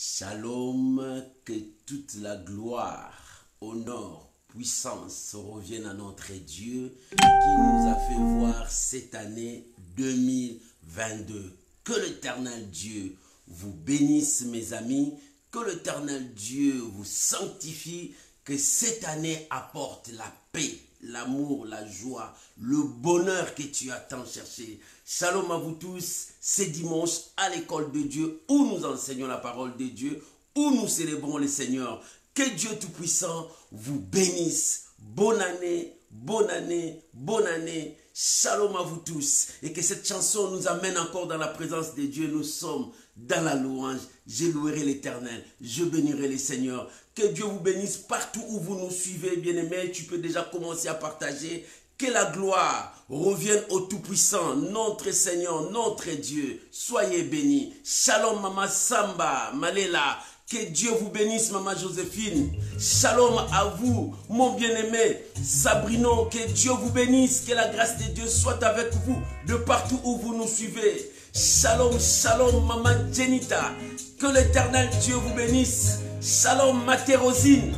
Shalom, que toute la gloire, honneur, puissance reviennent à notre Dieu qui nous a fait voir cette année 2022. Que l'Éternel Dieu vous bénisse, mes amis. Que l'Éternel Dieu vous sanctifie. Que cette année apporte la paix, l'amour, la joie, le bonheur que tu as tant cherché. Shalom à vous tous. C'est dimanche à l'école de Dieu où nous enseignons la parole de Dieu, où nous célébrons le Seigneur. Que Dieu Tout-Puissant vous bénisse. Bonne année, bonne année, bonne année. Shalom à vous tous. Et que cette chanson nous amène encore dans la présence de Dieu. Nous sommes dans la louange. Je louerai l'Éternel. Je bénirai le Seigneur. Que Dieu vous bénisse partout où vous nous suivez, bien-aimés. Tu peux déjà commencer à partager. Que la gloire revienne au Tout-Puissant, notre Seigneur, notre Dieu. Soyez bénis. Shalom, Maman Samba, Malela. Que Dieu vous bénisse, Maman Joséphine. Shalom à vous, mon bien-aimé Sabrino. Que Dieu vous bénisse. Que la grâce de Dieu soit avec vous de partout où vous nous suivez. Shalom, shalom, Maman Jenita. Que l'Éternel Dieu vous bénisse. Shalom, Maté Rosine.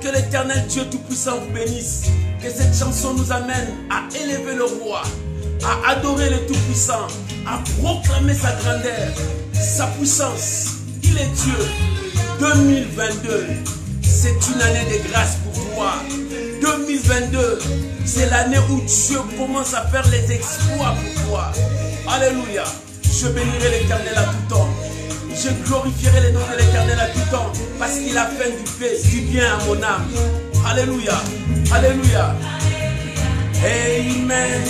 Que l'Éternel Dieu Tout-Puissant vous bénisse. Que cette chanson nous amène à élever le roi, à adorer le Tout-Puissant, à proclamer sa grandeur, sa puissance. Il est Dieu. 2022, c'est une année de grâce pour toi. 2022, c'est l'année où Dieu commence à faire les exploits pour toi. Alléluia. Je bénirai l'Éternel à tout temps. Je glorifierai le nom de l'Éternel à tout temps, parce qu'il a fait du bien à mon âme. Alléluia. Alléluia. Amen.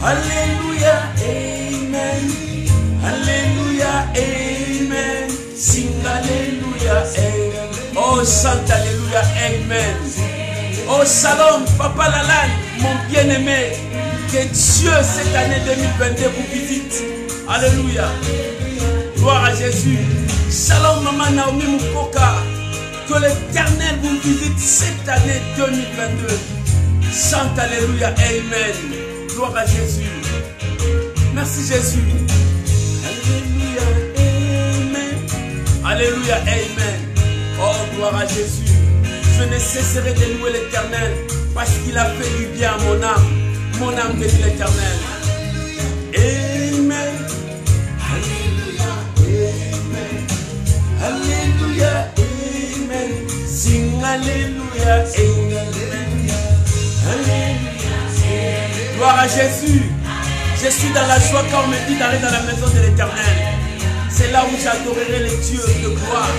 Alléluia. Amen. Alléluia. Amen. Sing Alléluia. Amen. Oh, chante Alléluia. Amen. Oh, shalom, Papa Lalan, mon bien-aimé. Que Dieu, cette année 2022, vous visite. Alléluia. Gloire à Jésus. Shalom, Maman Naomi Mukoka. Que l'Éternel vous visite cette année 2022. Chante Alléluia, Amen. Gloire à Jésus. Merci Jésus. Alléluia, Amen. Alléluia, Amen. Oh, gloire à Jésus. Je ne cesserai de louer l'Éternel parce qu'il a fait du bien à mon âme. Mon âme bénit l'Éternel. Amen. Alléluia, Amen. Sing Alléluia, Amen. Alléluia. Gloire à Jésus. Je suis dans la joie quand on me dit d'aller dans la maison de l'Éternel. C'est là où j'adorerai les dieux de gloire.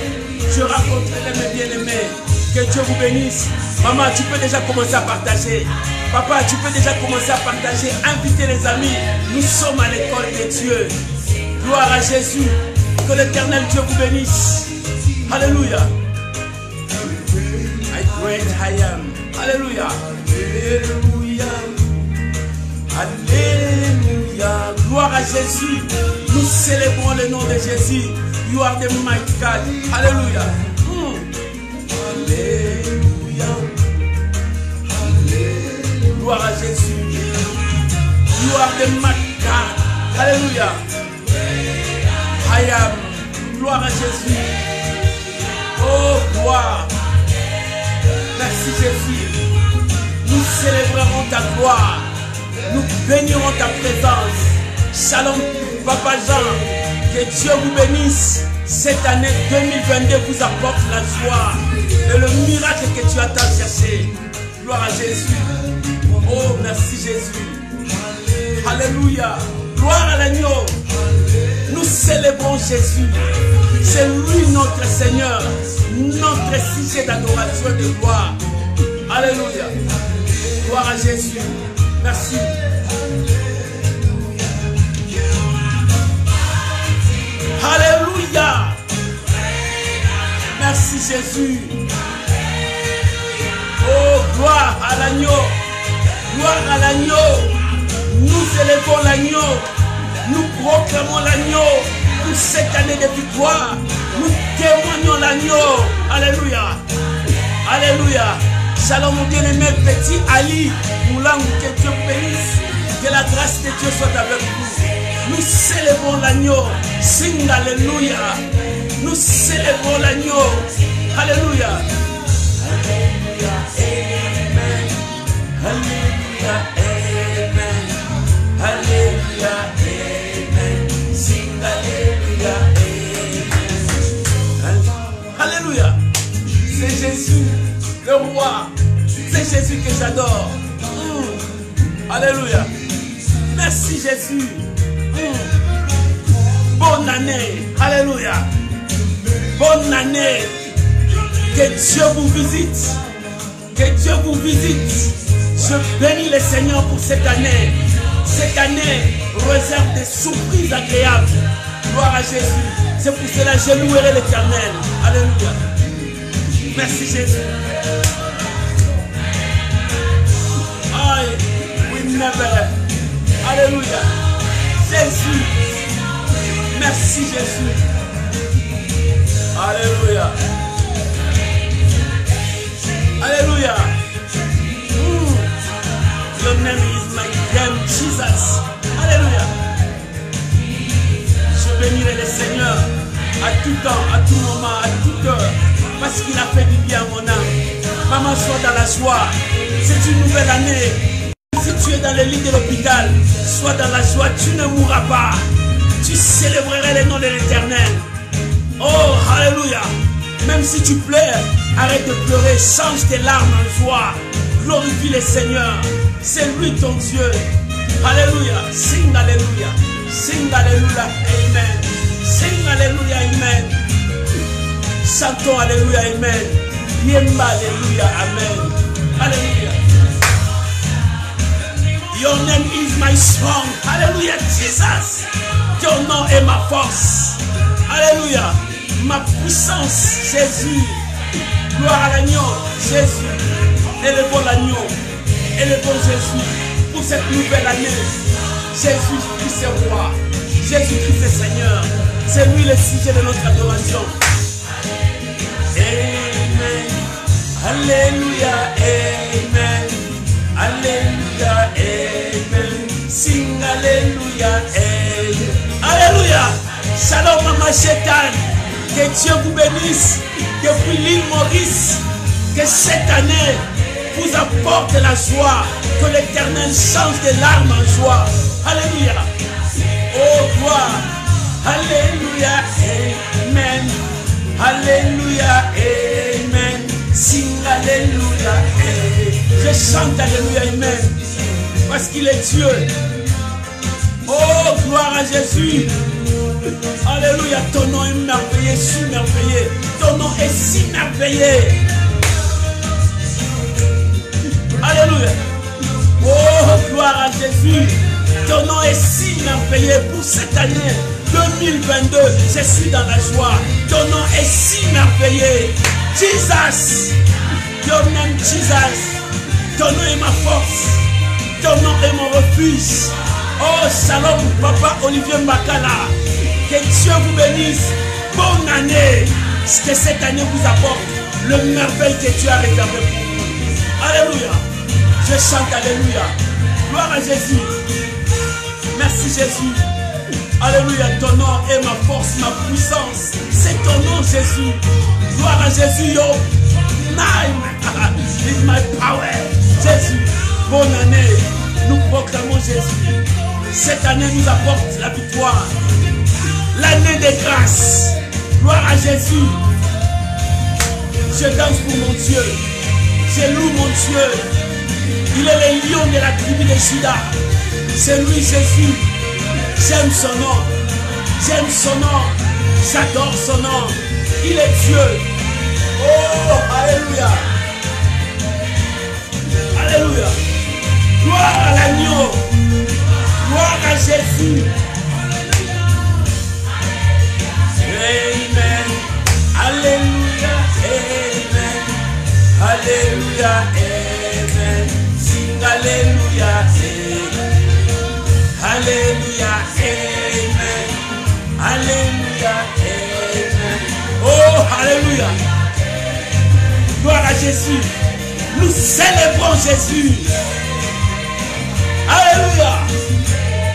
Je rencontrerai mes bien-aimés. Que Dieu vous bénisse. Maman, tu peux déjà commencer à partager. Papa, tu peux déjà commencer à partager. Inviter les amis. Nous sommes à l'école de Dieu. Gloire à Jésus. Que l'Éternel Dieu vous bénisse. Alléluia. I great I am. Alléluia. Alléluia. Alléluia. Gloire à Jésus. Nous célébrons le nom de Jésus. You are the mighty God. Alléluia. Alléluia. Alléluia. Gloire à Jésus. You are the mighty God. Alléluia. I am. Gloire à Jésus. Oh, gloire. Merci Jésus. Nous célébrerons ta gloire. Nous bénirons ta présence. Shalom, Papa Jean. Que Dieu vous bénisse. Cette année 2022 vous apporte la joie et le miracle que tu as tant cherché. Gloire à Jésus. Oh, merci Jésus. Alléluia. Gloire à l'agneau. Nous célébrons Jésus. C'est lui notre Seigneur, notre sujet d'adoration et de gloire. Alléluia. Gloire à Jésus. Merci. Alléluia. Merci Jésus. Oh, gloire à l'agneau. Gloire à l'agneau. Nous élevons l'agneau. Nous proclamons l'agneau pour cette année de victoire. Nous témoignons l'agneau. Alléluia. Alléluia. Shalom, mon bien-aimé petit Ali. Moulang, que Dieu bénisse. Que la grâce de Dieu soit avec vous. Nous célébrons l'agneau. Sing Alléluia. Nous célébrons Célébrons l'agneau. Alléluia. Alléluia. Amen. Alléluia. Amen. Alléluia. Amen. Sing Alléluia. Amen. Alléluia. C'est Jésus, le roi. C'est Jésus que j'adore. Alléluia. Merci Jésus. Bonne année. Alléluia. Bonne année. Que Dieu vous visite. Que Dieu vous visite. Je bénis le Seigneur pour cette année. Cette année réserve des surprises agréables. Gloire à Jésus. C'est pour cela que je louerai l'Éternel. Alléluia. Merci Jésus. I will never. Alléluia. Jésus. Merci Jésus. Alléluia. Alléluia. Your name is my name, Jesus. Alléluia. Je bénirai le Seigneur à tout temps, à tout moment, à toute heure. Parce qu'il a fait du bien à mon âme. Maman, sois dans la joie. C'est une nouvelle année. Si tu es dans le lit de l'hôpital, sois dans la joie, tu ne mourras pas. Tu célébreras le nom de l'Éternel. Oh, alléluia. Même si tu pleures, arrête de pleurer, change tes larmes en joie. Glorifie le Seigneur. C'est lui ton Dieu. Alléluia. Sing alléluia. Sing alléluia. Amen. Sing alléluia. Amen. Chantons alléluia. Amen. Yemba alléluia. Amen. Alléluia. Your name is my song. Alléluia, Jesus. Ton nom est ma force. Alléluia. Ma puissance, Jésus. Gloire à l'agneau, Jésus. Élevons l'agneau. Élevons Jésus pour cette nouvelle année. Jésus-Christ est roi. Jésus-Christ est Seigneur. C'est lui le sujet de notre adoration. Amen. Alléluia. Amen. Alléluia. Amen. Sing Alléluia. Amen. Alléluia. Shalom Mama Shetan. Que Dieu vous bénisse depuis l'île Maurice. Que cette année vous apporte la joie. Que l'Éternel change des larmes en joie. Alléluia. Oh gloire. Alléluia. Amen. Alléluia. Amen. Sing Alléluia. Amen. Je chante Alléluia. Amen. Parce qu'il est Dieu. Oh gloire à Jésus. Alléluia, ton nom est merveilleux, si merveilleux. Ton nom est si merveilleux. Alléluia. Oh, gloire à Jésus. Ton nom est si merveilleux pour cette année 2022. Je suis dans la joie. Ton nom est si merveilleux. Jesus. Your name, Jesus. Ton nom est ma force. Ton nom est mon refuge. Oh, shalom, Papa Olivier Mbakala. Que Dieu vous bénisse. Bonne année. Que cette année vous apporte le merveille que Dieu a réservé pour vous. Alléluia. Je chante Alléluia. Gloire à Jésus. Merci Jésus. Alléluia. Ton nom est ma force, ma puissance. C'est ton nom Jésus. Gloire à Jésus. Your name is my power. Jésus. Bonne année. Nous proclamons Jésus. Cette année nous apporte la victoire. L'année des grâces. Gloire à Jésus. Je danse pour mon Dieu. Je loue mon Dieu. Il est le lion de la tribu de Juda. C'est lui Jésus. J'aime son nom. J'aime son nom. J'adore son nom. Il est Dieu. Oh, alléluia. Alléluia. Gloire à l'agneau. Gloire à Jésus. Amen. Alléluia. Amen. Alléluia. Amen. Sing Alléluia. Alléluia. Amen. Alléluia. Amen. Oh, alléluia. Gloire à Jésus. Nous célébrons Jésus. Alléluia.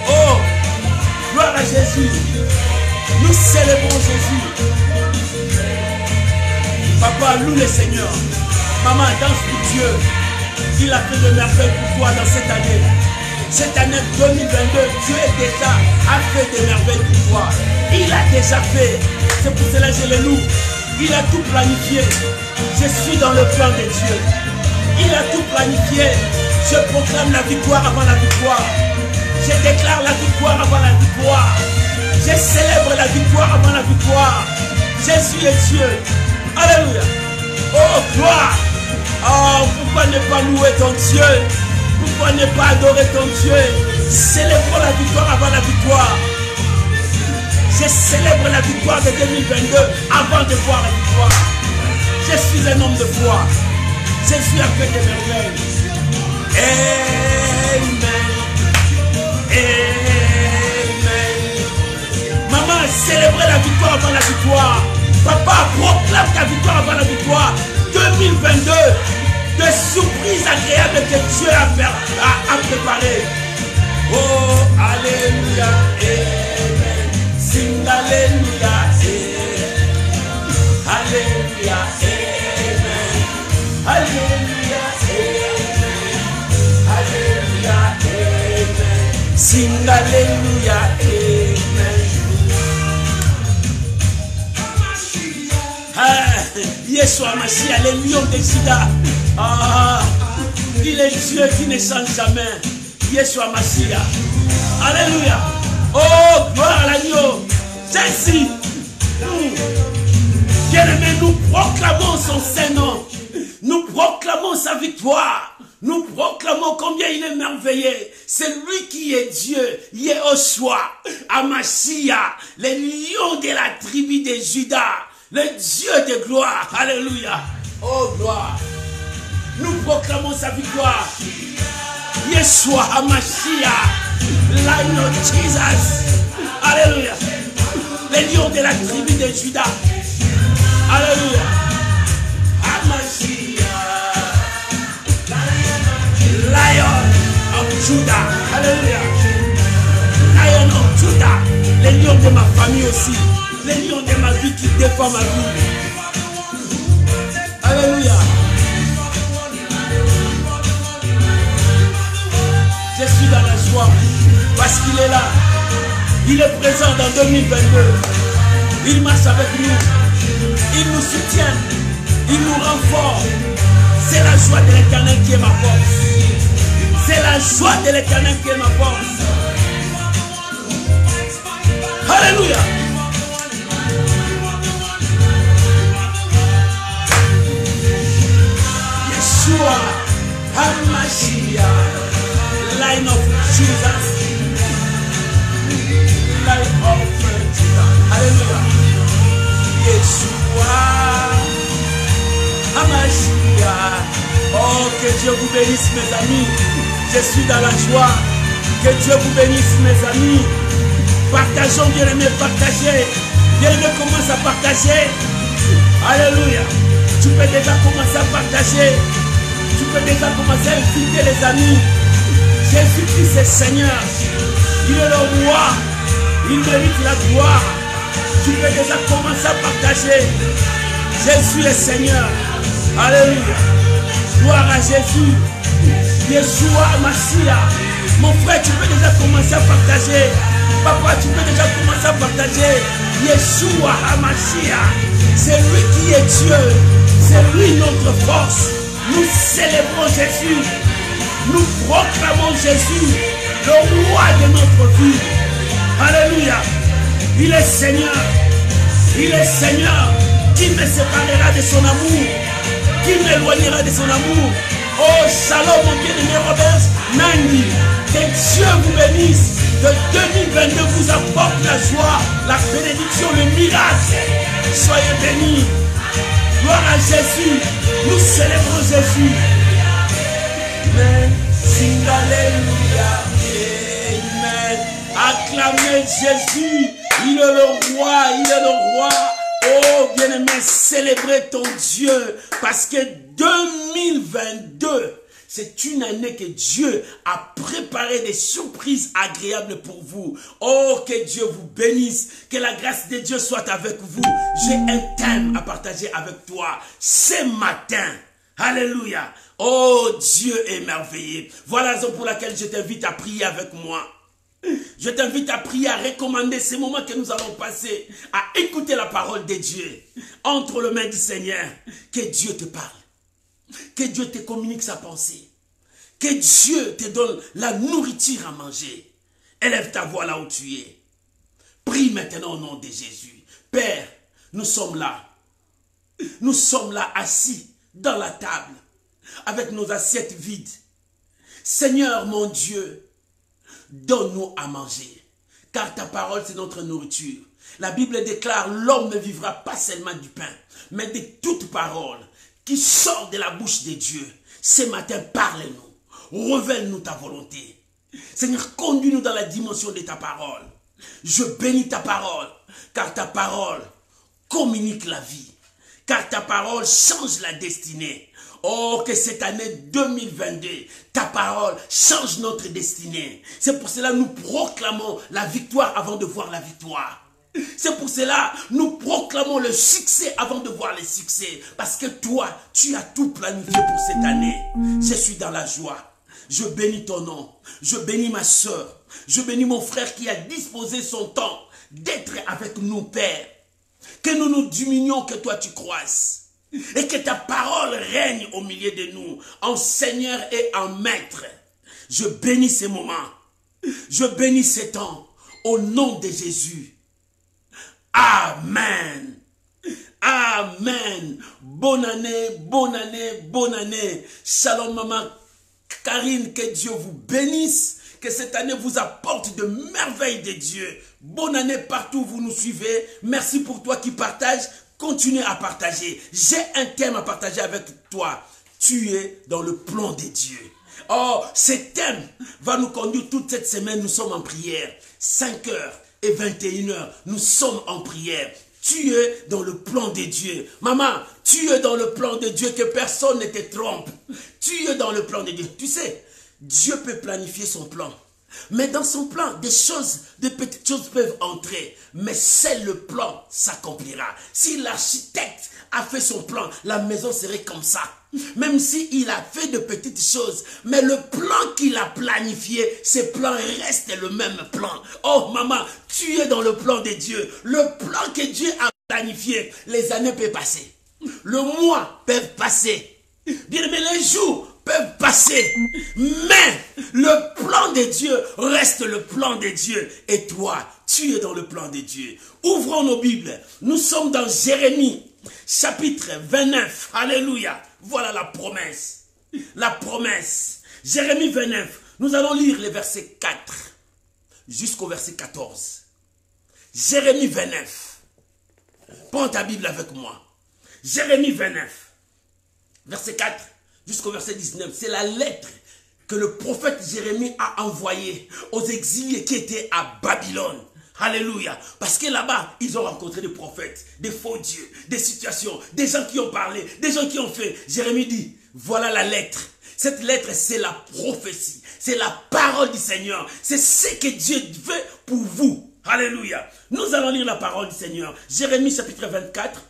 Oh, gloire à Jésus. Nous célébrons Jésus. loue le Seigneur. Maman, danse pour Dieu. Il a fait de merveilles pour toi dans cette année. Cette année 2022, Dieu déjà a fait des merveilles pour toi. Il a déjà fait. C'est pour cela que je le loue. Il a tout planifié. Je suis dans le plan de Dieu. Il a tout planifié. Je proclame la victoire avant la victoire. Je déclare la victoire avant la victoire. Je célèbre la victoire avant la victoire. Jésus est Dieu. Alléluia. Oh, gloire. Oh, pourquoi ne pas louer ton Dieu? Pourquoi ne pas adorer ton Dieu? Célébrons la victoire avant la victoire. Je célèbre la victoire de 2022 avant de voir la victoire. Je suis un homme de foi. Je suis un peu de merveille. Amen. Amen. Maman, célébrez la victoire avant la victoire. Papa, proclame ta victoire avant la victoire. 2022, de surprises agréables que Dieu a préparées. Oh, alléluia, amen. Sing alléluia, amen. Alléluia, amen. Alléluia, amen. Alléluia, amen. Sing alléluia, amen. Yeshua Mashiach, le lion de Juda. Ah, il est Dieu qui ne change jamais. Yeshua Mashiach. Alléluia. Oh, gloire à l'agneau. Jésus. Bien-aimé, nous proclamons son Saint-Nom. Nous proclamons sa victoire. Nous proclamons combien il est merveilleux. C'est lui qui est Dieu. Yehoshua, Amashia, le lion de la tribu de Juda. Le Dieu de gloire. Alléluia. Oh, gloire. Nous proclamons sa victoire. Yeshua HaMashiach, Lion of Jesus. Alléluia. Le lion de la tribu de Juda. Alléluia. HaMashiach, Lion of Judah. Alléluia. Lion of Judah. Le lion de ma famille aussi. Le lion de ma vie qui défend ma vie. Alléluia. Je suis dans la joie parce qu'il est là. Il est présent dans 2022. Il marche avec nous. Il nous soutient. Il nous rend forts. C'est la joie de l'Éternel qui est ma force. C'est la joie de l'Éternel qui est ma force. Alléluia. Yeshua HaMashiach, Lion of Jesus, Lion of Jesus. Alléluia. Yeshua HaMashiach. Oh, que Dieu vous bénisse, mes amis. Je suis dans la joie. Que Dieu vous bénisse, mes amis. Partageons, bien-aimés, partagez. Bien-aimés, commence à partager. Alléluia. Tu peux déjà commencer à partager. Tu peux déjà commencer à inviter les amis. Jésus-Christ est Seigneur. Il est le roi. Il mérite la gloire. Tu peux déjà commencer à partager. Jésus est Seigneur. Alléluia. Gloire à Jésus. Yeshua HaMashiach. Mon frère, tu peux déjà commencer à partager. Papa, tu peux déjà commencer à partager. Yeshua HaMashiach. C'est lui qui est Dieu. C'est lui notre force. Nous célébrons Jésus. Nous proclamons Jésus, le roi de notre vie. Alléluia. Il est Seigneur. Il est Seigneur. Qui me séparera de son amour? Qui m'éloignera de son amour? Oh, shalom, mon bien-aimé Robert Nandi. Que Dieu vous bénisse. Que 2022 vous apporte la joie, la bénédiction, le miracle. Soyez bénis. Gloire à Jésus. Nous célébrons Jésus. Amen. Sing alléluia. Amen. Acclamez Jésus. Il est le roi. Il est le roi. Oh, bien-aimé, célébrez ton Dieu. Parce que 2022, C'est une année que Dieu a préparé des surprises agréables pour vous. Oh, que Dieu vous bénisse. Que la grâce de Dieu soit avec vous. J'ai un thème à partager avec toi ce matin. Alléluia. Oh, Dieu est merveilleux. Voilà la raison pour laquelle je t'invite à prier avec moi. Je t'invite à prier, à recommander ces moments que nous allons passer, à écouter la parole de Dieu. Entre les mains du Seigneur, que Dieu te parle. Que Dieu te communique sa pensée. Que Dieu te donne la nourriture à manger. Élève ta voix là où tu es. Prie maintenant au nom de Jésus. Père, nous sommes là. Nous sommes là assis dans la table avec nos assiettes vides. Seigneur mon Dieu, donne-nous à manger, car ta parole c'est notre nourriture. La Bible déclare, l'homme ne vivra pas seulement du pain, mais de toute parole qui sort de la bouche de Dieu. Ce matin, parle-nous, révèle-nous ta volonté. Seigneur, conduis-nous dans la dimension de ta parole. Je bénis ta parole, car ta parole communique la vie, car ta parole change la destinée. Oh, que cette année 2022, ta parole change notre destinée. C'est pour cela que nous proclamons la victoire avant de voir la victoire. C'est pour cela que nous proclamons le succès avant de voir le succès. Parce que toi, tu as tout planifié pour cette année. Je suis dans la joie. Je bénis ton nom. Je bénis ma soeur. Je bénis mon frère qui a disposé son temps d'être avec nous, Père. Que nous nous diminuions, que toi tu croisses. Et que ta parole règne au milieu de nous, en Seigneur et en Maître. Je bénis ces moments. Je bénis ces temps. Au nom de Jésus. Amen. Amen. Bonne année, bonne année, bonne année. Shalom maman Karine, que Dieu vous bénisse. Que cette année vous apporte de merveilles de Dieu. Bonne année partout où vous nous suivez. Merci pour toi qui partage. Continue à partager. J'ai un thème à partager avec toi. Tu es dans le plan de Dieu. Oh, ce thème va nous conduire toute cette semaine. Nous sommes en prière. 5h et 21h. Nous sommes en prière. Tu es dans le plan de Dieu. Maman, tu es dans le plan de Dieu, que personne ne te trompe. Tu es dans le plan de Dieu. Tu sais, Dieu peut planifier son plan. Mais dans son plan, des petites choses peuvent entrer. Mais seul le plan s'accomplira. Si l'architecte a fait son plan, la maison serait comme ça. Même s'il a fait de petites choses, mais le plan qu'il a planifié, ce plan reste le même plan. Oh maman, tu es dans le plan de Dieu. Le plan que Dieu a planifié, les années peuvent passer. Le mois peut passer. Bien aimé, les jours peuvent passer, mais le plan de Dieu reste le plan de Dieu. Et toi, tu es dans le plan de Dieu. Ouvrons nos Bibles. Nous sommes dans Jérémie, chapitre 29. Alléluia. Voilà la promesse. La promesse. Jérémie 29. Nous allons lire les versets 4 jusqu'au verset 14. Jérémie 29. Prends ta Bible avec moi. Jérémie 29. Verset 4 jusqu'au verset 19. C'est la lettre que le prophète Jérémie a envoyée aux exilés qui étaient à Babylone. Alléluia. Parce que là-bas, ils ont rencontré des prophètes, des faux dieux, des situations, des gens qui ont parlé, des gens qui ont fait. Jérémie dit, voilà la lettre. Cette lettre, c'est la prophétie. C'est la parole du Seigneur. C'est ce que Dieu veut pour vous. Alléluia. Nous allons lire la parole du Seigneur. Jérémie chapitre 24,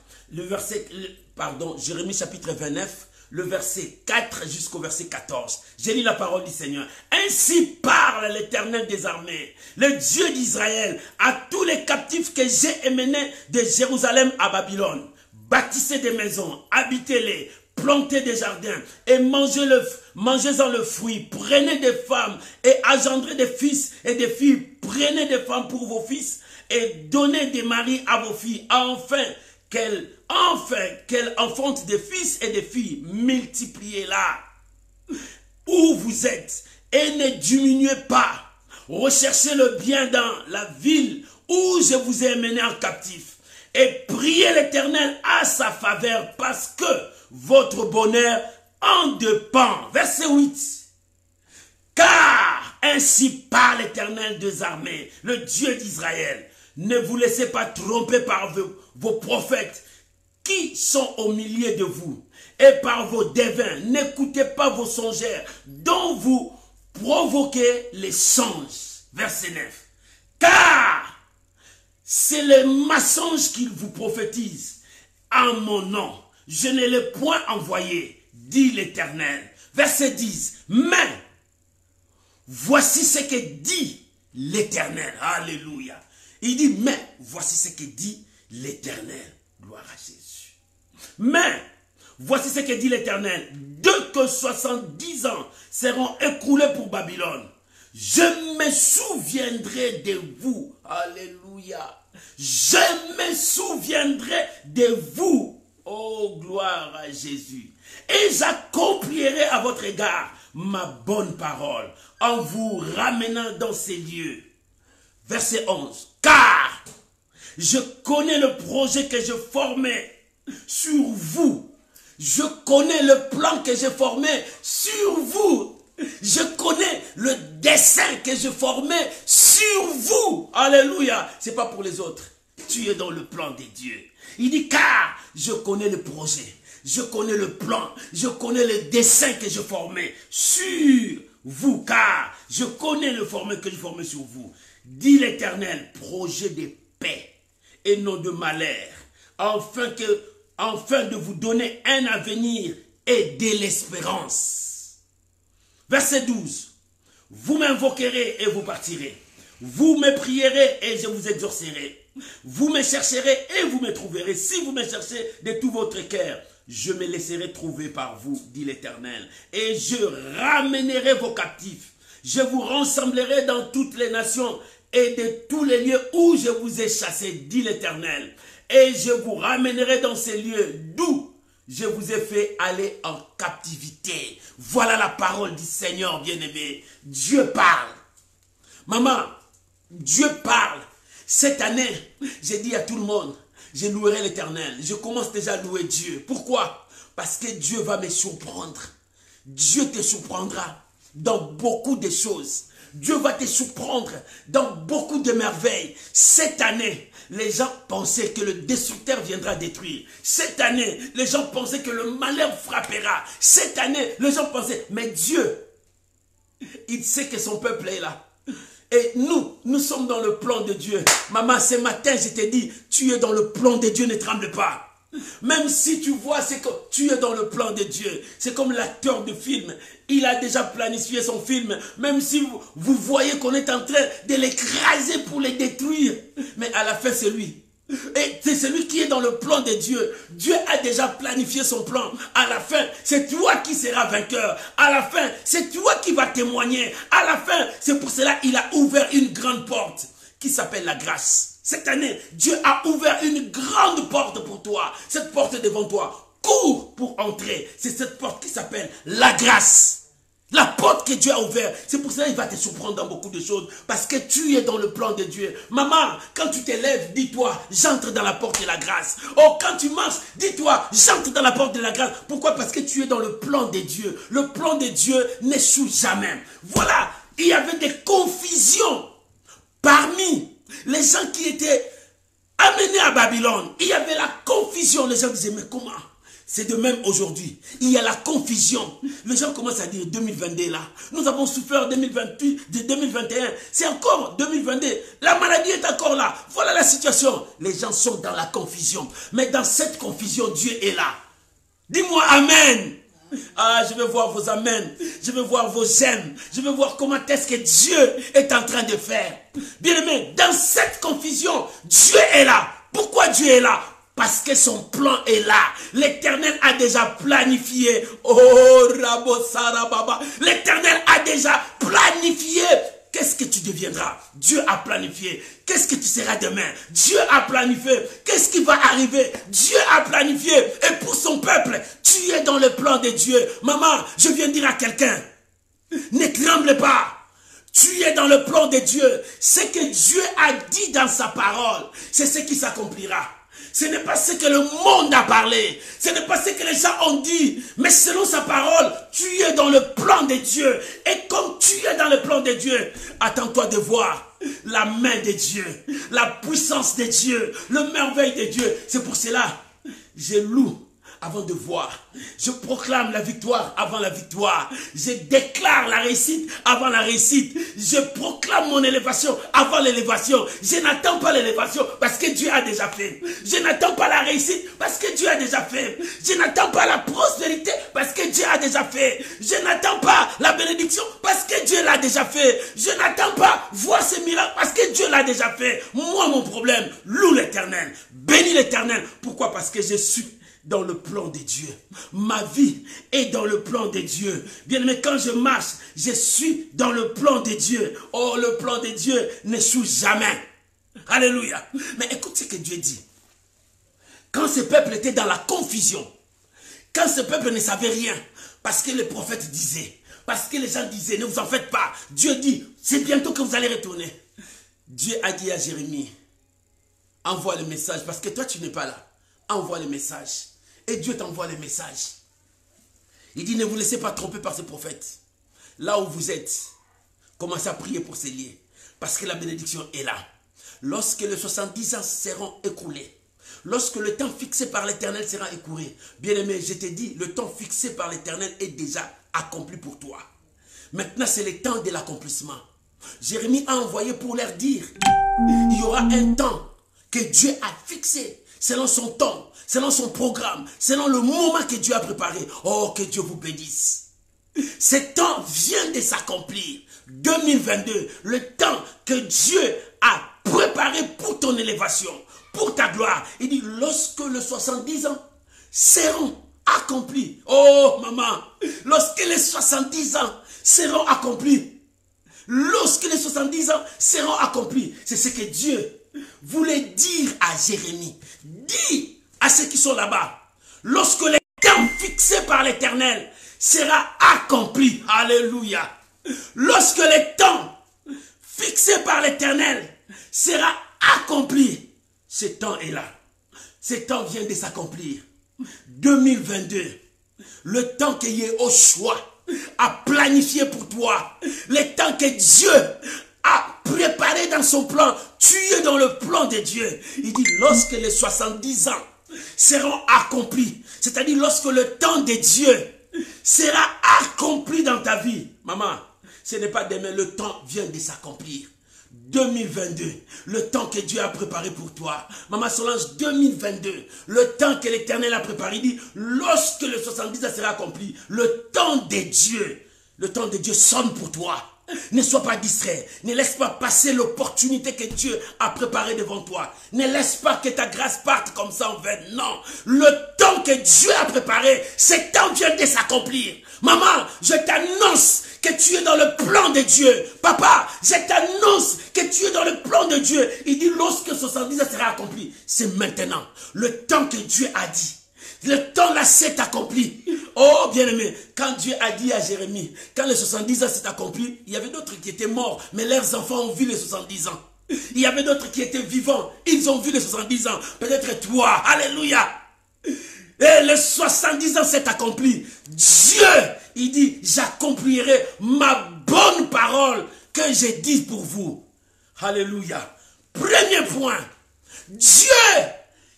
Jérémie chapitre 29, le verset 4 jusqu'au verset 14. J'ai lu la parole du Seigneur. Ainsi parle l'Éternel des armées, le Dieu d'Israël, à tous les captifs que j'ai emmenés de Jérusalem à Babylone. Bâtissez des maisons, habitez-les, plantez des jardins et mangez-en le fruit. Prenez des femmes et engendrez des fils et des filles. Prenez des femmes pour vos fils et donnez des maris à vos filles. Enfin, qu'elle enfante des fils et des filles, multipliez-la où vous êtes et ne diminuez pas. Recherchez le bien dans la ville où je vous ai mené en captif et priez l'Éternel à sa faveur parce que votre bonheur en dépend. Verset 8. Car ainsi parle l'Éternel des armées, le Dieu d'Israël. Ne vous laissez pas tromper par vos prophètes qui sont au milieu de vous, et par vos devins, n'écoutez pas vos songeurs, dont vous provoquez les songes. Verset 9. Car c'est les mensonges qu'ils vous prophétisent en mon nom. Je ne l'ai point envoyé, dit l'Éternel. Verset 10. Mais voici ce que dit l'Éternel. Alléluia. Il dit, mais voici ce que dit l'Éternel. Gloire à Jésus. Mais voici ce que dit l'Éternel. Dès que 70 ans seront écoulés pour Babylone, je me souviendrai de vous. Alléluia. Je me souviendrai de vous. Oh, gloire à Jésus. Et j'accomplirai à votre égard ma bonne parole en vous ramenant dans ces lieux. Verset 11. Car je connais le projet que je formais sur vous. Je connais le plan que j'ai formé sur vous. Je connais le dessein que je formais sur vous. Alléluia. C'est pas pour les autres. Tu es dans le plan de Dieu. Il dit car je connais le projet. Je connais le plan. Je connais le dessein que je formais sur vous. Car je connais le forme que je formais sur vous. Dit l'Éternel, projet de paix et non de malheur. Afin de vous donner un avenir et de l'espérance. Verset 12. Vous m'invoquerez et vous partirez. Vous me prierez et je vous exaucerai. Vous me chercherez et vous me trouverez. Si vous me cherchez de tout votre cœur, je me laisserai trouver par vous, dit l'Éternel. Et je ramènerai vos captifs. Je vous rassemblerai dans toutes les nations et de tous les lieux où je vous ai chassés, dit l'Éternel. Et je vous ramènerai dans ces lieux d'où je vous ai fait aller en captivité. Voilà la parole du Seigneur bien-aimé. Dieu parle. Maman, Dieu parle. Cette année, j'ai dit à tout le monde, je louerai l'Éternel. Je commence déjà à louer Dieu. Pourquoi? Parce que Dieu va me surprendre. Dieu te surprendra dans beaucoup de choses. Dieu va te surprendre dans beaucoup de merveilles. Cette année, les gens pensaient que le destructeur viendra détruire. Cette année, les gens pensaient que le malheur frappera. Cette année, les gens pensaient, mais Dieu, il sait que son peuple est là. Et nous sommes dans le plan de Dieu. Maman, ce matin, je t'ai dit, tu es dans le plan de Dieu, ne tremble pas. Même si tu vois, c'est que tu es dans le plan de Dieu. C'est comme l'acteur de film. Il a déjà planifié son film. Même si vous voyez qu'on est en train de l'écraser pour le détruire. Mais à la fin, c'est lui. Et c'est celui qui est dans le plan de Dieu. Dieu a déjà planifié son plan. À la fin, c'est toi qui seras vainqueur. À la fin, c'est toi qui vas témoigner. À la fin, c'est pour cela qu'il a ouvert une grande porte qui s'appelle la grâce. Cette année, Dieu a ouvert une grande porte pour toi. Cette porte devant toi. Cours pour entrer. C'est cette porte qui s'appelle la grâce. La porte que Dieu a ouverte. C'est pour cela qu'il va te surprendre dans beaucoup de choses. Parce que tu es dans le plan de Dieu. Maman, quand tu te lèves, dis-toi, j'entre dans la porte de la grâce. Oh, quand tu marches, dis-toi, j'entre dans la porte de la grâce. Pourquoi? Parce que tu es dans le plan de Dieu. Le plan de Dieu n'échoue jamais. Voilà, il y avait des confusions parmi les gens qui étaient amenés à Babylone. Il y avait la confusion. Les gens disaient, mais comment? C'est de même aujourd'hui. Il y a la confusion. Les gens commencent à dire 2022 là. Nous avons souffert 2028, de 2021. C'est encore 2022. La maladie est encore là. Voilà la situation. Les gens sont dans la confusion. Mais dans cette confusion, Dieu est là. Dis-moi Amen. Ah, je veux voir vos amens. Je veux voir vos j'aime. Je veux voir comment est-ce que Dieu est en train de faire. Bien aimé, dans cette confusion, Dieu est là. Pourquoi Dieu est là? Parce que son plan est là. L'Éternel a déjà planifié. Oh, Rabo Sarababa. L'Éternel a déjà planifié. Qu'est-ce que tu deviendras? Dieu a planifié. Qu'est-ce que tu seras demain? Dieu a planifié. Qu'est-ce qui va arriver? Dieu a planifié. Et pour son peuple, tu es dans le plan de Dieu. Maman, je viens dire à quelqu'un, ne tremble pas. Tu es dans le plan de Dieu. Ce que Dieu a dit dans sa parole, c'est ce qui s'accomplira. Ce n'est pas ce que le monde a parlé. Ce n'est pas ce que les gens ont dit. Mais selon sa parole, tu es dans le plan de Dieu. Et comme tu es dans le plan de Dieu, attends-toi de voir la main de Dieu, la puissance de Dieu, le merveille de Dieu. C'est pour cela, Je loue avant de voir. Je proclame la victoire avant la victoire. Je déclare la réussite avant la réussite. Je proclame mon élévation avant l'élévation. Je n'attends pas l'élévation parce que Dieu a déjà fait. Je n'attends pas la réussite parce que Dieu a déjà fait. Je n'attends pas la prospérité parce que Dieu a déjà fait. Je n'attends pas la bénédiction parce que Dieu l'a déjà fait. Je n'attends pas voir ces miracles parce que Dieu l'a déjà fait. Moi, mon problème, loue l'Éternel. Bénis l'Éternel. Pourquoi? Parce que je suis dans le plan de Dieu. Ma vie est dans le plan de Dieu. Bien-aimé, quand je marche, je suis dans le plan de Dieu. Oh, le plan de Dieu n'échoue jamais. Alléluia. Mais écoute ce que Dieu dit. Quand ce peuple était dans la confusion, quand ce peuple ne savait rien, parce que les prophètes disaient, parce que les gens disaient, ne vous en faites pas. Dieu dit, c'est bientôt que vous allez retourner. Dieu a dit à Jérémie, envoie le message, parce que toi tu n'es pas là. Envoie le message. Et Dieu t'envoie le message. Il dit, ne vous laissez pas tromper par ces prophètes. Là où vous êtes, commencez à prier pour ces liens. Parce que la bénédiction est là. Lorsque les 70 ans seront écoulés, lorsque le temps fixé par l'Éternel sera écoulé, bien-aimé, je t'ai dit, le temps fixé par l'Éternel est déjà accompli pour toi. Maintenant, c'est le temps de l'accomplissement. Jérémie a envoyé pour leur dire, il y aura un temps que Dieu a fixé, selon son temps, selon son programme, selon le moment que Dieu a préparé. Oh, que Dieu vous bénisse. Ce temps vient de s'accomplir. 2022, le temps que Dieu a préparé pour ton élévation, pour ta gloire. Il dit, lorsque les 70 ans seront accomplis. Oh, maman, lorsque les 70 ans seront accomplis, lorsque les 70 ans seront accomplis, c'est ce que Dieu voulait dire à Jérémie. Dis à ceux qui sont là-bas, lorsque le temps fixé par l'Éternel sera accompli. Alléluia. Lorsque le temps fixé par l'Éternel sera accompli, ce temps est là. Ce temps vient de s'accomplir. 2022, le temps que Yahushua a planifié pour toi, le temps que Dieu a préparé dans son plan, tu es dans le plan de Dieu. Il dit, lorsque les 70 ans seront accomplis, c'est-à-dire lorsque le temps de Dieu sera accompli dans ta vie. Maman, ce n'est pas demain, le temps vient de s'accomplir. 2022, le temps que Dieu a préparé pour toi. Maman Solange, 2022, le temps que l'Éternel a préparé. Il dit, lorsque le 70 ans sera accompli, le temps de Dieu sonne pour toi. Ne sois pas distrait. Ne laisse pas passer l'opportunité que Dieu a préparée devant toi. Ne laisse pas que ta grâce parte comme ça en vain. Non. Le temps que Dieu a préparé, ce temps vient de s'accomplir. Maman, je t'annonce que tu es dans le plan de Dieu. Papa, je t'annonce que tu es dans le plan de Dieu. Il dit, lorsque 70 ans sera accompli, c'est maintenant. Le temps que Dieu a dit. Le temps là s'est accompli. Oh bien-aimé, quand Dieu a dit à Jérémie, quand les 70 ans s'est accompli, il y avait d'autres qui étaient morts, mais leurs enfants ont vu les 70 ans. Il y avait d'autres qui étaient vivants, ils ont vu les 70 ans. Peut-être toi, alléluia. Et les 70 ans s'est accompli. Dieu, il dit, j'accomplirai ma bonne parole que j'ai dit pour vous. Alléluia. Premier point, Dieu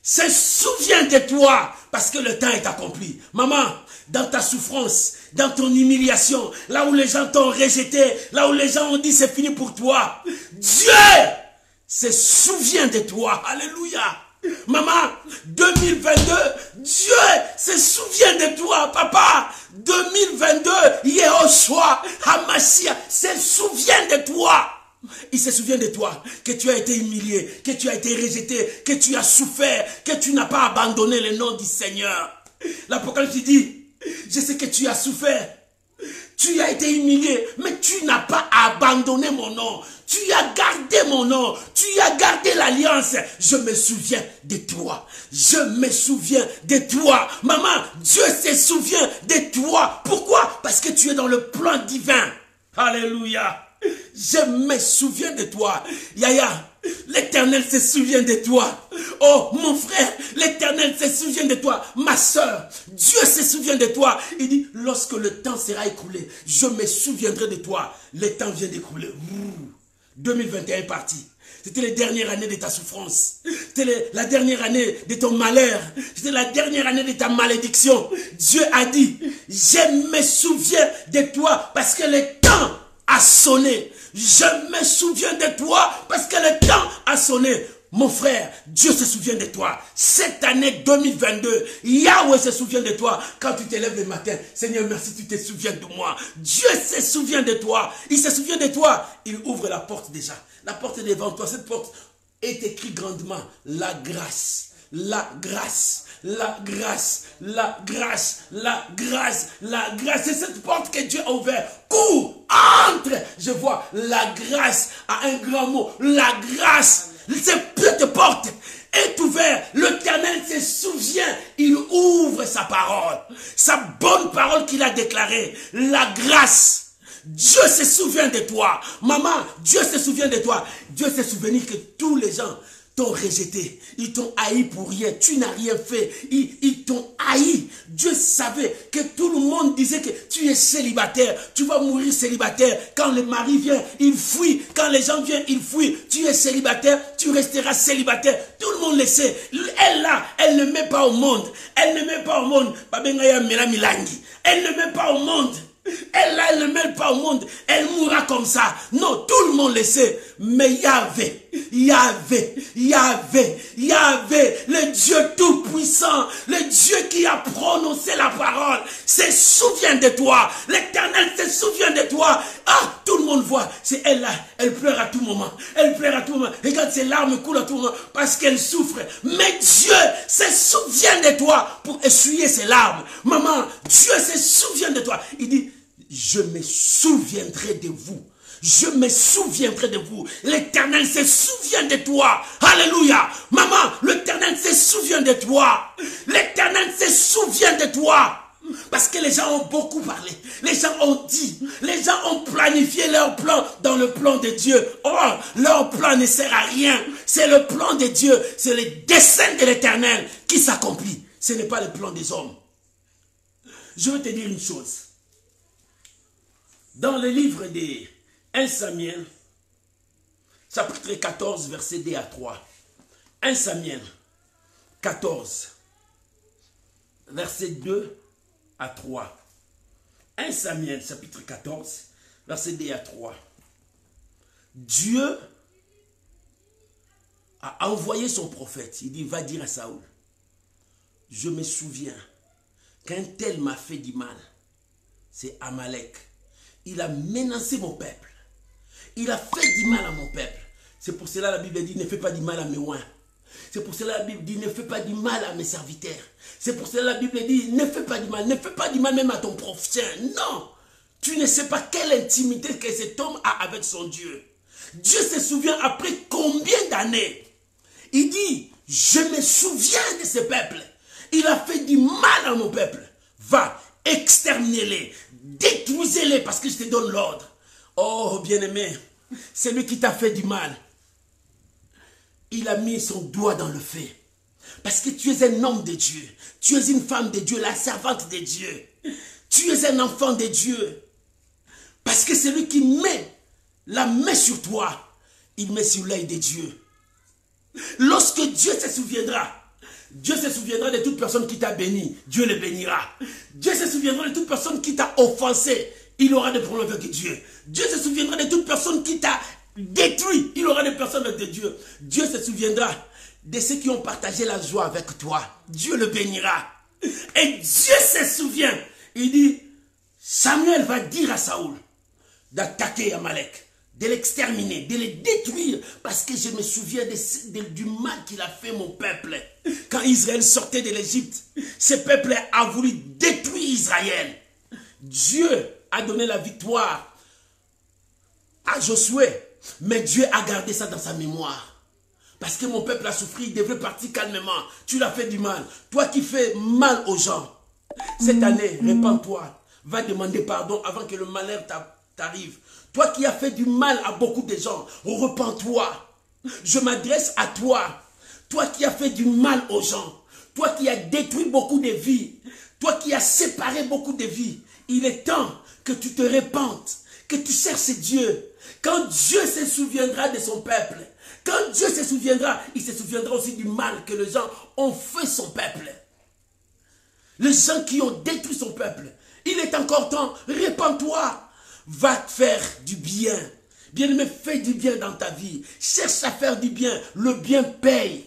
se souvient de toi parce que le temps est accompli. Maman, dans ta souffrance, dans ton humiliation, là où les gens t'ont rejeté, là où les gens ont dit c'est fini pour toi, Dieu se souvient de toi. Alléluia. Maman, 2022, Dieu se souvient de toi. Papa, 2022, Yahushua HaMashiach se souvient de toi. Il se souvient de toi, que tu as été humilié, que tu as été rejeté, que tu as souffert, que tu n'as pas abandonné le nom du Seigneur. L'Apocalypse dit, je sais que tu as souffert, tu as été humilié, mais tu n'as pas abandonné mon nom. Tu as gardé mon nom, tu as gardé l'alliance. Je me souviens de toi. Je me souviens de toi. Maman, Dieu se souvient de toi. Pourquoi? Parce que tu es dans le plan divin. Alléluia. Je me souviens de toi. Yaya, l'Éternel se souvient de toi. Oh, mon frère, l'Éternel se souvient de toi. Ma soeur, Dieu se souvient de toi. Il dit, lorsque le temps sera écoulé, je me souviendrai de toi. Le temps vient d'écouler. 2021 est parti. C'était les dernières années de ta souffrance. C'était la dernière année de ton malheur. C'était la dernière année de ta malédiction. Dieu a dit, je me souviens de toi parce que le temps a sonné. Je me souviens de toi parce que le temps a sonné. Mon frère, Dieu se souvient de toi. Cette année 2022, Yahweh se souvient de toi. Quand tu te lèves le matin, Seigneur, merci, tu te souviens de moi. Dieu se souvient de toi. Il se souvient de toi. Il ouvre la porte déjà. La porte est devant toi. Cette porte est écrite grandement. La grâce. La grâce, la grâce, la grâce, la grâce, la grâce. C'est cette porte que Dieu a ouverte. Cours, entre. Je vois la grâce à un grand mot. La grâce. Cette petite porte est ouverte. L'Éternel se souvient. Il ouvre sa parole. Sa bonne parole qu'il a déclarée. La grâce. Dieu se souvient de toi. Maman, Dieu se souvient de toi. Dieu se souvient que tous les gens t'ont rejeté, ils t'ont haï pour rien, tu n'as rien fait, ils t'ont haï. Dieu savait que tout le monde disait que tu es célibataire, tu vas mourir célibataire. Quand le mari vient, il fuit. Quand les gens viennent, ils fuient. Tu es célibataire, tu resteras célibataire. Tout le monde le sait. Elle là, elle ne met pas au monde. Elle ne met pas au monde. Elle ne met pas au monde. Elle là, elle ne mêle pas au monde. Elle mourra comme ça. Non, tout le monde le sait. Mais Yahvé, le Dieu tout-puissant, le Dieu qui a prononcé la parole, se souvient de toi. L'Éternel se souvient de toi. Ah, tout le monde voit. C'est elle là. Elle pleure à tout moment. Elle pleure à tout moment. Regarde, ses larmes coulent à tout moment parce qu'elle souffre. Mais Dieu se souvient de toi pour essuyer ses larmes. Maman, Dieu se souvient de toi. Il dit, je me souviendrai de vous. Je me souviendrai de vous. L'Éternel se souvient de toi. Alléluia. Maman, l'Éternel se souvient de toi. L'Éternel se souvient de toi. Parce que les gens ont beaucoup parlé. Les gens ont dit. Les gens ont planifié leur plan dans le plan de Dieu. Oh, leur plan ne sert à rien. C'est le plan de Dieu. C'est le dessein de l'Éternel qui s'accomplit. Ce n'est pas le plan des hommes. Je veux te dire une chose. Dans le livre de 1 Samuel, chapitre 14, verset 2 à 3. 1 Samuel 14, verset 2 à 3. 1 Samuel, chapitre 14, verset 2 à 3. Dieu a envoyé son prophète. Il dit, va dire à Saül, je me souviens qu'un tel m'a fait du mal. C'est Amalek. Il a menacé mon peuple. Il a fait du mal à mon peuple. C'est pour cela la Bible dit, ne fais pas du mal à mes oins. C'est pour cela la Bible dit, ne fais pas du mal à mes serviteurs. C'est pour cela la Bible dit, ne fais pas du mal. Ne fais pas du mal même à ton prochain. Non. Tu ne sais pas quelle intimité que cet homme a avec son Dieu. Dieu se souvient après combien d'années. Il dit, je me souviens de ce peuple. Il a fait du mal à mon peuple. Va, exterminez-les. Détruisez-les parce que je te donne l'ordre. Oh, bien-aimé, c'est lui qui t'a fait du mal. Il a mis son doigt dans le feu. Parce que tu es un homme de Dieu. Tu es une femme de Dieu, la servante de Dieu. Tu es un enfant de Dieu. Parce que c'est lui qui met la main sur toi. Il met sur l'œil de Dieu. Lorsque Dieu se souviendra, Dieu se souviendra de toute personne qui t'a béni. Dieu le bénira. Dieu se souviendra de toute personne qui t'a offensé. Il aura des problèmes avec Dieu. Dieu se souviendra de toute personne qui t'a détruit. Il aura des personnes avec Dieu. Dieu se souviendra de ceux qui ont partagé la joie avec toi. Dieu le bénira. Et Dieu se souvient. Il dit, Samuel va dire à Saül d'attaquer Amalek, de l'exterminer, de le détruire, parce que je me souviens du mal qu'il a fait mon peuple. Quand Israël sortait de l'Égypte, ce peuple a voulu détruire Israël. Dieu a donné la victoire à Josué, mais Dieu a gardé ça dans sa mémoire. Parce que mon peuple a souffert, il devrait partir calmement. Tu l'as fait du mal. Toi qui fais mal aux gens, cette année, répands-toi. Va demander pardon avant que le malheur t'arrive. Toi qui as fait du mal à beaucoup de gens, repens-toi. Je m'adresse à toi. Toi qui as fait du mal aux gens. Toi qui as détruit beaucoup de vies. Toi qui as séparé beaucoup de vies. Il est temps que tu te répandes, que tu cherches Dieu. Quand Dieu se souviendra de son peuple, Quand Dieu se souviendra, il se souviendra aussi du mal que les gens ont fait son peuple. Les gens qui ont détruit son peuple. Il est encore temps, répands-toi. Va te faire du bien. Bien-aimé, fais du bien dans ta vie. Cherche à faire du bien. Le bien paye.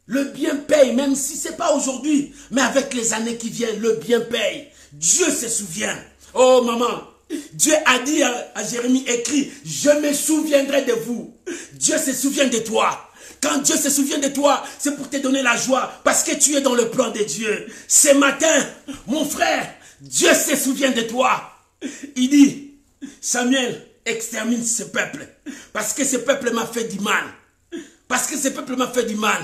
Le bien paye, même si ce n'est pas aujourd'hui. Mais avec les années qui viennent, le bien paye. Dieu se souvient. Oh maman, Dieu a dit à Jérémie, écrit, je me souviendrai de vous. Dieu se souvient de toi. Quand Dieu se souvient de toi, c'est pour te donner la joie, parce que tu es dans le plan de Dieu. Ce matin, mon frère, Dieu se souvient de toi. Il dit, Samuel, extermine ce peuple, parce que ce peuple m'a fait du mal. Parce que ce peuple m'a fait du mal.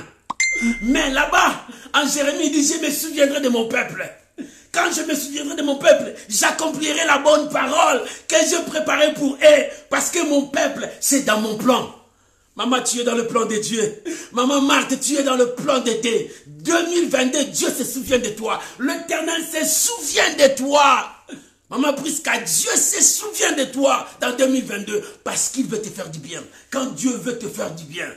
Mais là-bas, en Jérémie, il dit, je me souviendrai de mon peuple. Quand je me souviendrai de mon peuple, j'accomplirai la bonne parole que je préparais pour eux. Parce que mon peuple, c'est dans mon plan. Maman, tu es dans le plan de Dieu. Maman Marthe, tu es dans le plan de Dieu. 2022, Dieu se souvient de toi. L'Éternel se souvient de toi. Maman Prisca, Dieu se souvient de toi dans 2022 parce qu'il veut te faire du bien. Quand Dieu veut te faire du bien,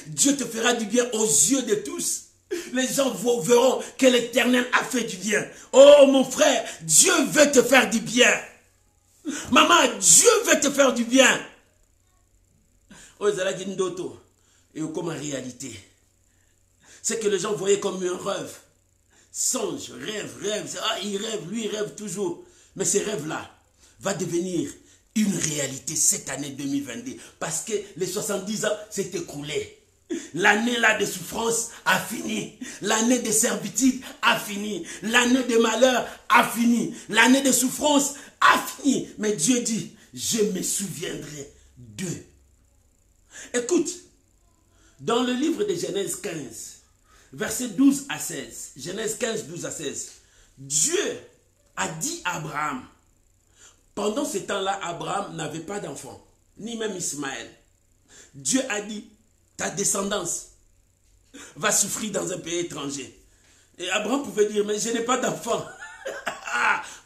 Dieu te fera du bien aux yeux de tous. Les gens verront que l'Éternel a fait du bien. Oh mon frère, Dieu veut te faire du bien. Maman, Dieu veut te faire du bien. Oh, Zalagi Ndoto. Et comme en réalité, c'est que les gens voyaient comme un rêve. Songe, rêve. Ah, il rêve, lui il rêve toujours. Mais ces rêves-là vont devenir une réalité cette année 2022. Parce que les 70 ans s'est écoulé. L'année là de souffrance a fini. L'année de servitude a fini. L'année de malheur a fini. L'année de souffrance a fini. Mais Dieu dit, je me souviendrai d'eux. Écoute, dans le livre de Genèse 15, versets 12 à 16, Genèse 15, 12 à 16, Dieu a dit à Abraham, pendant ce temps-là, Abraham n'avait pas d'enfant, ni même Ismaël. Dieu a dit, ta descendance va souffrir dans un pays étranger. Et Abraham pouvait dire, mais je n'ai pas d'enfant.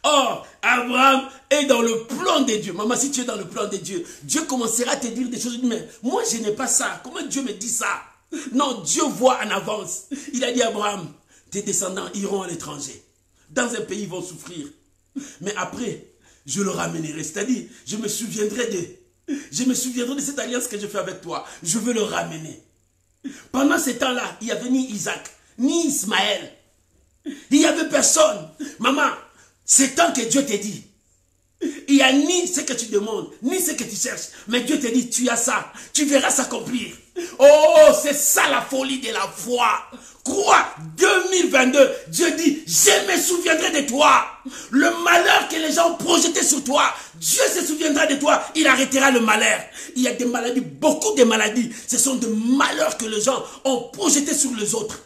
Or, Abraham est dans le plan de Dieu. Maman, si tu es dans le plan de Dieu, Dieu commencera à te dire des choses. Mais moi, je n'ai pas ça. Comment Dieu me dit ça? Non, Dieu voit en avance. Il a dit à Abraham, tes descendants iront à l'étranger. Dans un pays, ils vont souffrir. Mais après, je le ramènerai. C'est-à-dire, je me souviendrai de cette alliance que je fais avec toi. Je veux le ramener. Pendant ce temps-là, il n'y avait ni Isaac, ni Ismaël. Il n'y avait personne. Maman, c'est tant que Dieu te dit. Il n'y a ni ce que tu demandes, ni ce que tu cherches. Mais Dieu te dit, tu as ça. Tu verras s'accomplir. Oh, c'est ça la folie de la foi. Crois, 2022, Dieu dit, je me souviendrai de toi. Le malheur que les gens ont projeté sur toi, Dieu se souviendra de toi. Il arrêtera le malheur. Il y a des maladies, beaucoup de maladies. Ce sont des malheurs que les gens ont projetés sur les autres.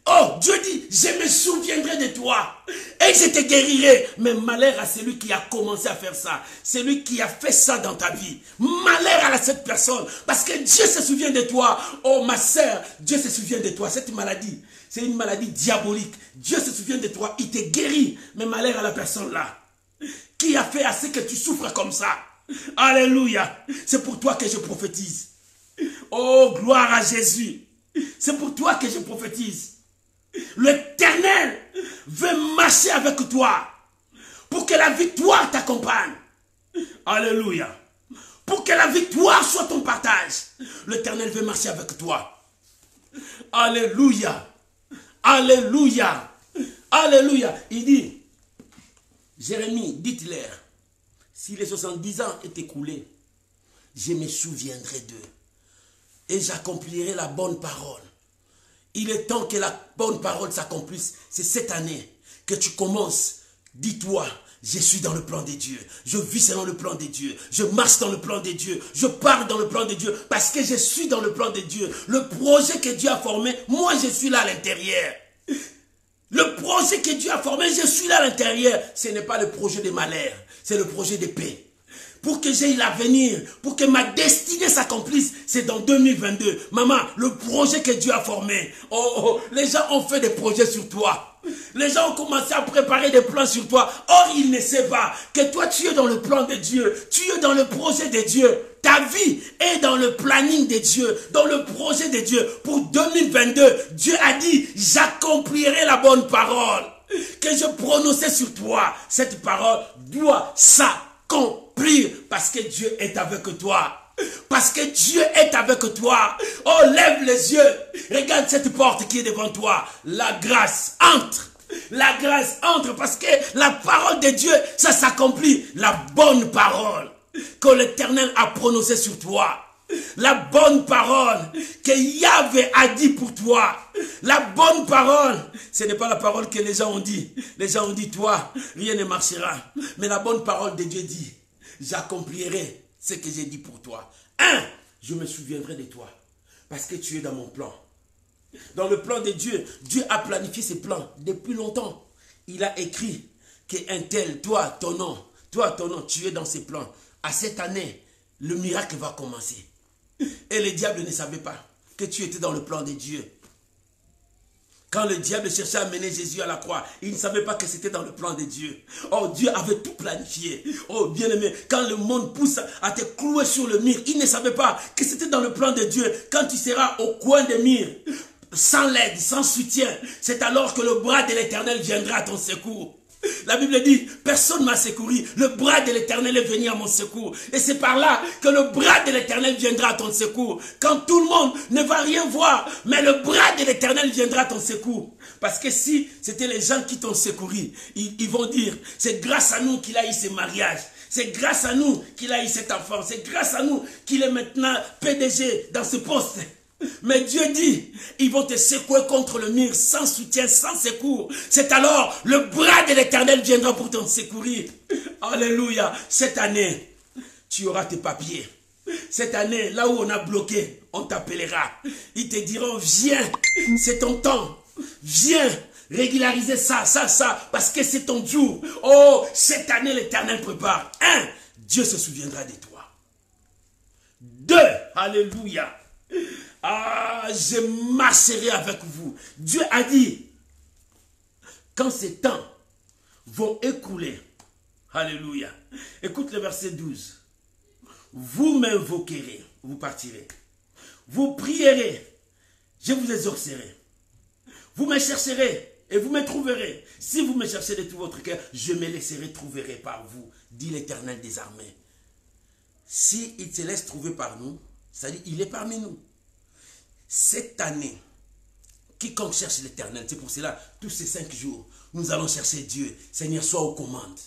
Oh, Dieu dit, je me souviendrai de toi et je te guérirai. Mais malheur à celui qui a commencé à faire ça. Celui qui a fait ça dans ta vie. Malheur à cette personne. Parce que Dieu se souvient de toi. Oh, ma sœur, Dieu se souvient de toi. Cette maladie, c'est une maladie diabolique. Dieu se souvient de toi. Il te guérit. Mais malheur à la personne là. Qui a fait assez que tu souffres comme ça. Alléluia. C'est pour toi que je prophétise. Oh, gloire à Jésus. C'est pour toi que je prophétise. L'Éternel veut marcher avec toi pour que la victoire t'accompagne. Alléluia. Pour que la victoire soit ton partage. L'Éternel veut marcher avec toi. Alléluia. Alléluia. Alléluia. Il dit, Jérémie, dites-leur, si les 70 ans est écoulés, je me souviendrai d'eux et j'accomplirai la bonne parole. Il est temps que la bonne parole s'accomplisse. C'est cette année que tu commences. Dis-toi, je suis dans le plan de Dieu. Je vis selon le plan de Dieu. Je marche dans le plan de Dieu. Je parle dans le plan de Dieu parce que je suis dans le plan de Dieu. Le projet que Dieu a formé, moi je suis là à l'intérieur. Le projet que Dieu a formé, je suis là à l'intérieur. Ce n'est pas le projet de malheur, c'est le projet de paix. Pour que j'aie l'avenir, pour que ma destinée s'accomplisse, c'est dans 2022. Maman, le projet que Dieu a formé. Oh, les gens ont fait des projets sur toi. Les gens ont commencé à préparer des plans sur toi. Or, ils ne savent pas que toi, tu es dans le plan de Dieu. Tu es dans le projet de Dieu. ta vie est dans le planning de Dieu, dans le projet de Dieu. Pour 2022, Dieu a dit, j'accomplirai la bonne parole que je prononçais sur toi. Cette parole doit s'accomplir parce que Dieu est avec toi. Parce que Dieu est avec toi. Oh, lève les yeux. Regarde cette porte qui est devant toi. La grâce entre. La grâce entre parce que la parole de Dieu, ça s'accomplit. La bonne parole que l'Éternel a prononcée sur toi. La bonne parole que Yahvé a dit pour toi. La bonne parole, ce n'est pas la parole que les gens ont dit. Les gens ont dit, toi, rien ne marchera. Mais la bonne parole de Dieu dit, j'accomplirai ce que j'ai dit pour toi. Je me souviendrai de toi. Parce que tu es dans mon plan. Dans le plan de Dieu, Dieu a planifié ses plans depuis longtemps. Il a écrit qu'un tel, toi, ton nom, tu es dans ses plans. À cette année, le miracle va commencer. Et le diable ne savait pas que tu étais dans le plan de Dieu. Quand le diable cherchait à mener Jésus à la croix, il ne savait pas que c'était dans le plan de Dieu. Oh, Dieu avait tout planifié. Oh, bien-aimé, quand le monde pousse à te clouer sur le mur, il ne savait pas que c'était dans le plan de Dieu. Quand tu seras au coin des murs, sans l'aide, sans soutien, c'est alors que le bras de l'Éternel viendra à ton secours. La Bible dit, personne ne m'a secouru, le bras de l'Éternel est venu à mon secours. Et c'est par là que le bras de l'Éternel viendra à ton secours. Quand tout le monde ne va rien voir, mais le bras de l'Éternel viendra à ton secours. Parce que si c'était les gens qui t'ont secouru, ils vont dire, c'est grâce à nous qu'il a eu ce mariage. C'est grâce à nous qu'il a eu cet enfant. C'est grâce à nous qu'il est maintenant PDG dans ce poste. Mais Dieu dit, ils vont te secouer contre le mur sans soutien, sans secours. C'est alors le bras de l'Éternel viendra pour te secourir. Alléluia. Cette année, tu auras tes papiers. Cette année, là où on a bloqué, on t'appellera. Ils te diront, viens, c'est ton temps. Viens, régulariser ça, parce que c'est ton jour. Oh, cette année, l'Éternel prépare. 1, Dieu se souviendra de toi. 2, alléluia. Je marcherai avec vous. Dieu a dit, quand ces temps vont écouler, alléluia. Écoute le verset 12. Vous m'invoquerez, vous partirez. Vous prierez, je vous exaucerai. Vous me chercherez et vous me trouverez. Si vous me cherchez de tout votre cœur, je me laisserai trouver par vous, dit l'Éternel des armées. Si il se laisse trouver par nous, c'est-à-dire il est parmi nous. Cette année, quiconque cherche l'Éternel, c'est pour cela, tous ces 5 jours, nous allons chercher Dieu. Seigneur, sois aux commandes.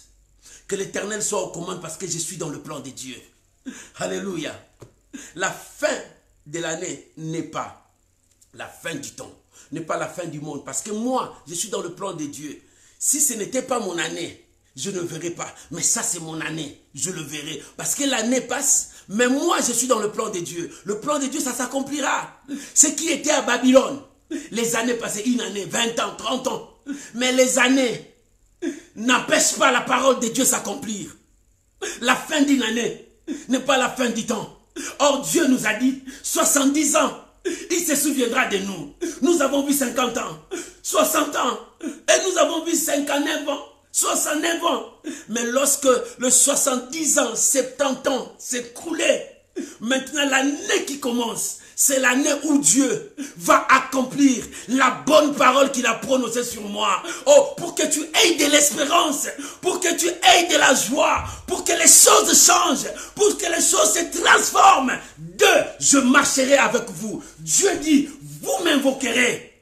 Que l'Éternel soit aux commandes parce que je suis dans le plan de Dieu. Alléluia. La fin de l'année n'est pas la fin du temps, n'est pas la fin du monde. Parce que moi, je suis dans le plan de Dieu. Si ce n'était pas mon année, je ne verrai pas. Mais ça, c'est mon année. Je le verrai. Parce que l'année passe. Mais moi, je suis dans le plan de Dieu. Le plan de Dieu, ça s'accomplira. Ce qui était à Babylone, les années passées, 1 année, 20 ans, 30 ans. Mais les années n'empêchent pas la parole de Dieu s'accomplir. La fin d'une année n'est pas la fin du temps. Or, Dieu nous a dit, 70 ans, il se souviendra de nous. Nous avons vu 50 ans, 60 ans, et nous avons vu 59 ans. 69 ans. Mais lorsque le 70 ans, 70 ans s'écoulaient, maintenant l'année qui commence, c'est l'année où Dieu va accomplir la bonne parole qu'il a prononcée sur moi. Oh, pour que tu aies de l'espérance, pour que tu aies de la joie, pour que les choses changent, pour que les choses se transforment. 2, je marcherai avec vous. Dieu dit, vous m'invoquerez.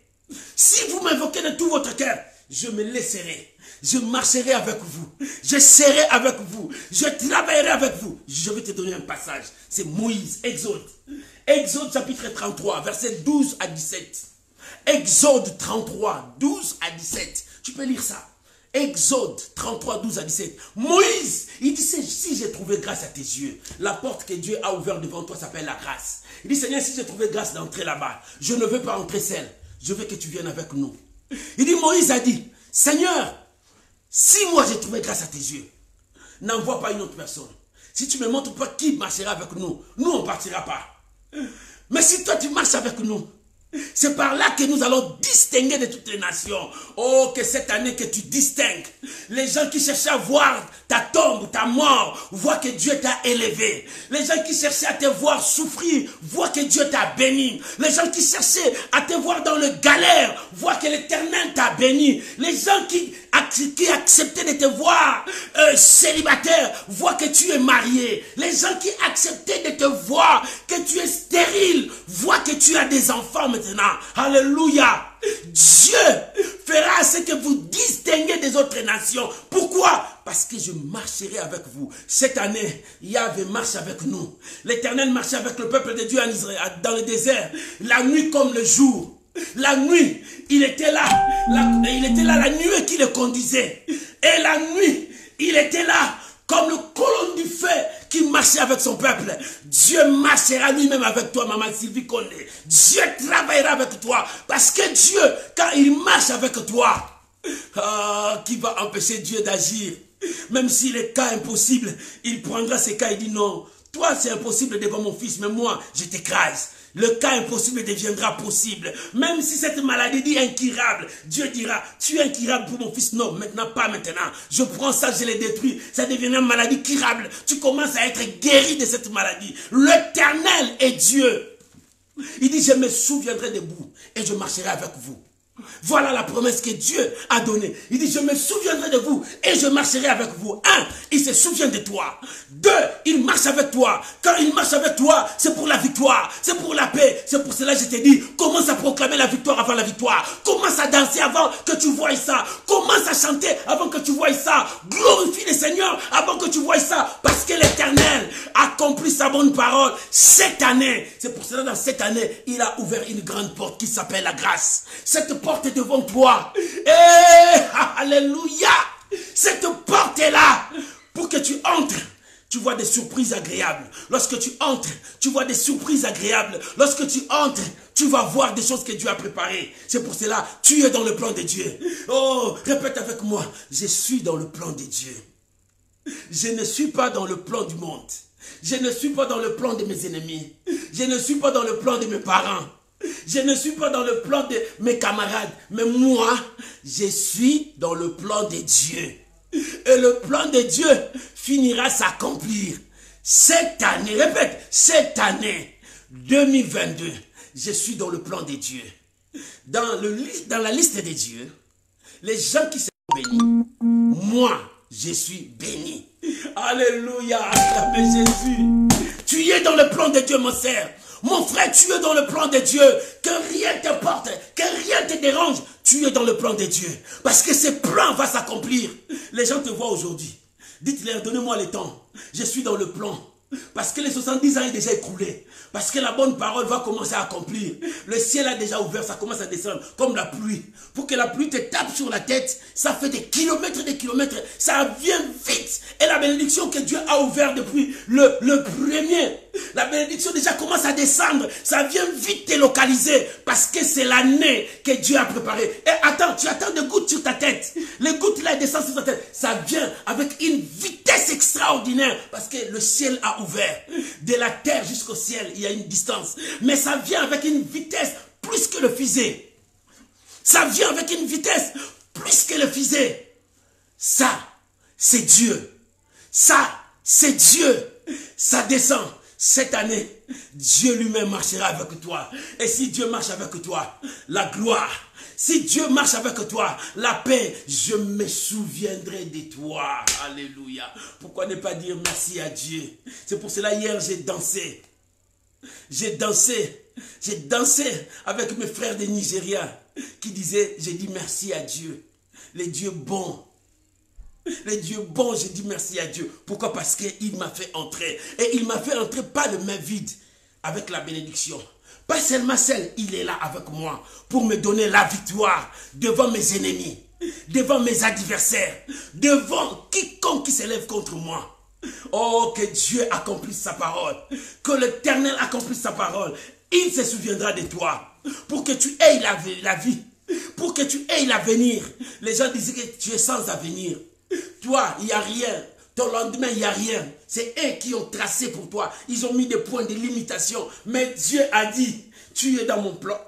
Si vous m'invoquez de tout votre cœur, je me laisserai. Je marcherai avec vous. Je serai avec vous. Je travaillerai avec vous. Je vais te donner un passage. C'est Moïse, Exode. Exode chapitre 33, versets 12 à 17. Exode 33, 12 à 17. Tu peux lire ça. Exode 33, 12 à 17. Moïse, il dit, si j'ai trouvé grâce à tes yeux, la porte que Dieu a ouverte devant toi s'appelle la grâce. Il dit, Seigneur, si j'ai trouvé grâce d'entrer là-bas, je ne veux pas entrer seul. Je veux que tu viennes avec nous. Il dit, Moïse a dit, Seigneur, si moi j'ai trouvé grâce à tes yeux, n'envoie pas une autre personne. Si tu ne me montres pas qui marchera avec nous, nous on ne partira pas. Mais si toi tu marches avec nous, C'est par là que nous allons distinguer de toutes les nations. Oh, que cette année que tu distingues. Les gens qui cherchaient à voir ta tombe, ta mort, voient que Dieu t'a élevé. Les gens qui cherchaient à te voir souffrir, voient que Dieu t'a béni. Les gens qui cherchaient à te voir dans le galère, voient que l'Éternel t'a béni. Les gens qui acceptaient de te voir célibataire, voient que tu es marié. Les gens qui acceptaient de te voir que tu es stérile, voient que tu as des enfants maintenant. Alléluia. Dieu fera ce que vous distinguez des autres nations. Pourquoi? Parce que je marcherai avec vous. Cette année, Yahvé marche avec nous. L'Éternel marchait avec le peuple de Dieu en Israël, dans le désert, la nuit comme le jour. La nuit, il était là. La nuée qui le conduisait. Et la nuit, il était là comme le colonne du feu qui marchait avec son peuple. Dieu marchera lui-même avec toi, maman Sylvie Condé. Dieu travaillera avec toi. Parce que Dieu, quand il marche avec toi, qui va empêcher Dieu d'agir? Même s'il est cas impossible, il prendra ces cas et dit non. Toi, c'est impossible devant mon fils, mais moi, je t'écrase. Le cas impossible deviendra possible. Même si cette maladie dit incurable, Dieu dira, tu es incurable pour mon fils. Non, maintenant, pas maintenant. Je prends ça, je les détruis. Ça devient une maladie curable. Tu commences à être guéri de cette maladie. L'Éternel est Dieu. Il dit, je me souviendrai de vous et je marcherai avec vous. Voilà la promesse que Dieu a donnée. Il dit, je me souviendrai de vous et je marcherai avec vous. 1, il se souvient de toi. 2, il marche avec toi. Quand il marche avec toi, c'est pour la victoire, c'est pour la paix. C'est pour cela que je t'ai dit, commence à proclamer la victoire avant la victoire. Commence à danser avant que tu voies ça. Commence à chanter avant que tu voies ça. Glorifie le Seigneur avant que tu voies ça. Parce que l'Éternel accomplit sa bonne parole cette année. C'est pour cela que dans cette année, il a ouvert une grande porte qui s'appelle la grâce. Cette porte est devant toi. Et alléluia. Cette porte est là pour que tu entres. Tu vois des surprises agréables. Lorsque tu entres, tu vois des surprises agréables. Lorsque tu entres, tu vas voir des choses que Dieu a préparées. C'est pour cela, tu es dans le plan de Dieu. Oh, répète avec moi. Je suis dans le plan de Dieu. Je ne suis pas dans le plan du monde. Je ne suis pas dans le plan de mes ennemis. Je ne suis pas dans le plan de mes parents. Je ne suis pas dans le plan de mes camarades. Mais moi, je suis dans le plan de Dieu. Et le plan de Dieu finira s'accomplir. Cette année, répète, cette année 2022, je suis dans le plan de Dieu. Dans la liste de Dieu, les gens qui sont bénis, moi, je suis béni. Alléluia, acclamez Jésus. Tu es dans le plan de Dieu, mon frère. Mon frère, tu es dans le plan de Dieu. Que rien ne te porte, que rien ne te dérange. Tu es dans le plan de Dieu. Parce que ce plan va s'accomplir. Les gens te voient aujourd'hui. Dites-leur, donnez-moi le temps. Je suis dans le plan. Parce que les 70 ans est déjà écoulé. Parce que la bonne parole va commencer à accomplir. Le ciel a déjà ouvert, ça commence à descendre comme la pluie. Pour que la pluie te tape sur la tête, ça fait des kilomètres, ça vient vite. Et la bénédiction que Dieu a ouverte depuis le premier, la bénédiction déjà commence à descendre. Ça vient vite te localiser. Parce que c'est l'année que Dieu a préparée. Et attends, tu attends des gouttes sur ta tête. Les gouttes là descendent sur ta tête. Ça vient avec une vitesse extraordinaire. Parce que le ciel a ouvert. De la terre jusqu'au ciel, il y a une distance. Mais ça vient avec une vitesse plus que le fusée. Ça vient avec une vitesse plus que le fusée. Ça, c'est Dieu. Ça, c'est Dieu. Ça descend. Cette année, Dieu lui-même marchera avec toi. Et si Dieu marche avec toi, la gloire. Si Dieu marche avec toi, la paix, je me souviendrai de toi. Alléluia. Pourquoi ne pas dire merci à Dieu? C'est pour cela hier j'ai dansé. J'ai dansé avec mes frères de Nigeria qui disaient, j'ai dit merci à Dieu. Les dieux bons. Les dieux bons, j'ai dit merci à Dieu. Pourquoi? Parce qu'il m'a fait entrer. Et il m'a fait entrer pas de main vide avec la bénédiction. Pas seulement celle, il est là avec moi pour me donner la victoire devant mes ennemis, devant mes adversaires, devant quiconque qui s'élève contre moi. Oh, que Dieu accomplisse sa parole, que l'Éternel accomplisse sa parole. Il se souviendra de toi pour que tu aies la vie, pour que tu aies l'avenir. Les gens disaient que tu es sans avenir. Toi, il n'y a rien. Ton lendemain, il n'y a rien. C'est eux qui ont tracé pour toi. Ils ont mis des points de limitation. Mais Dieu a dit, tu es dans mon plan.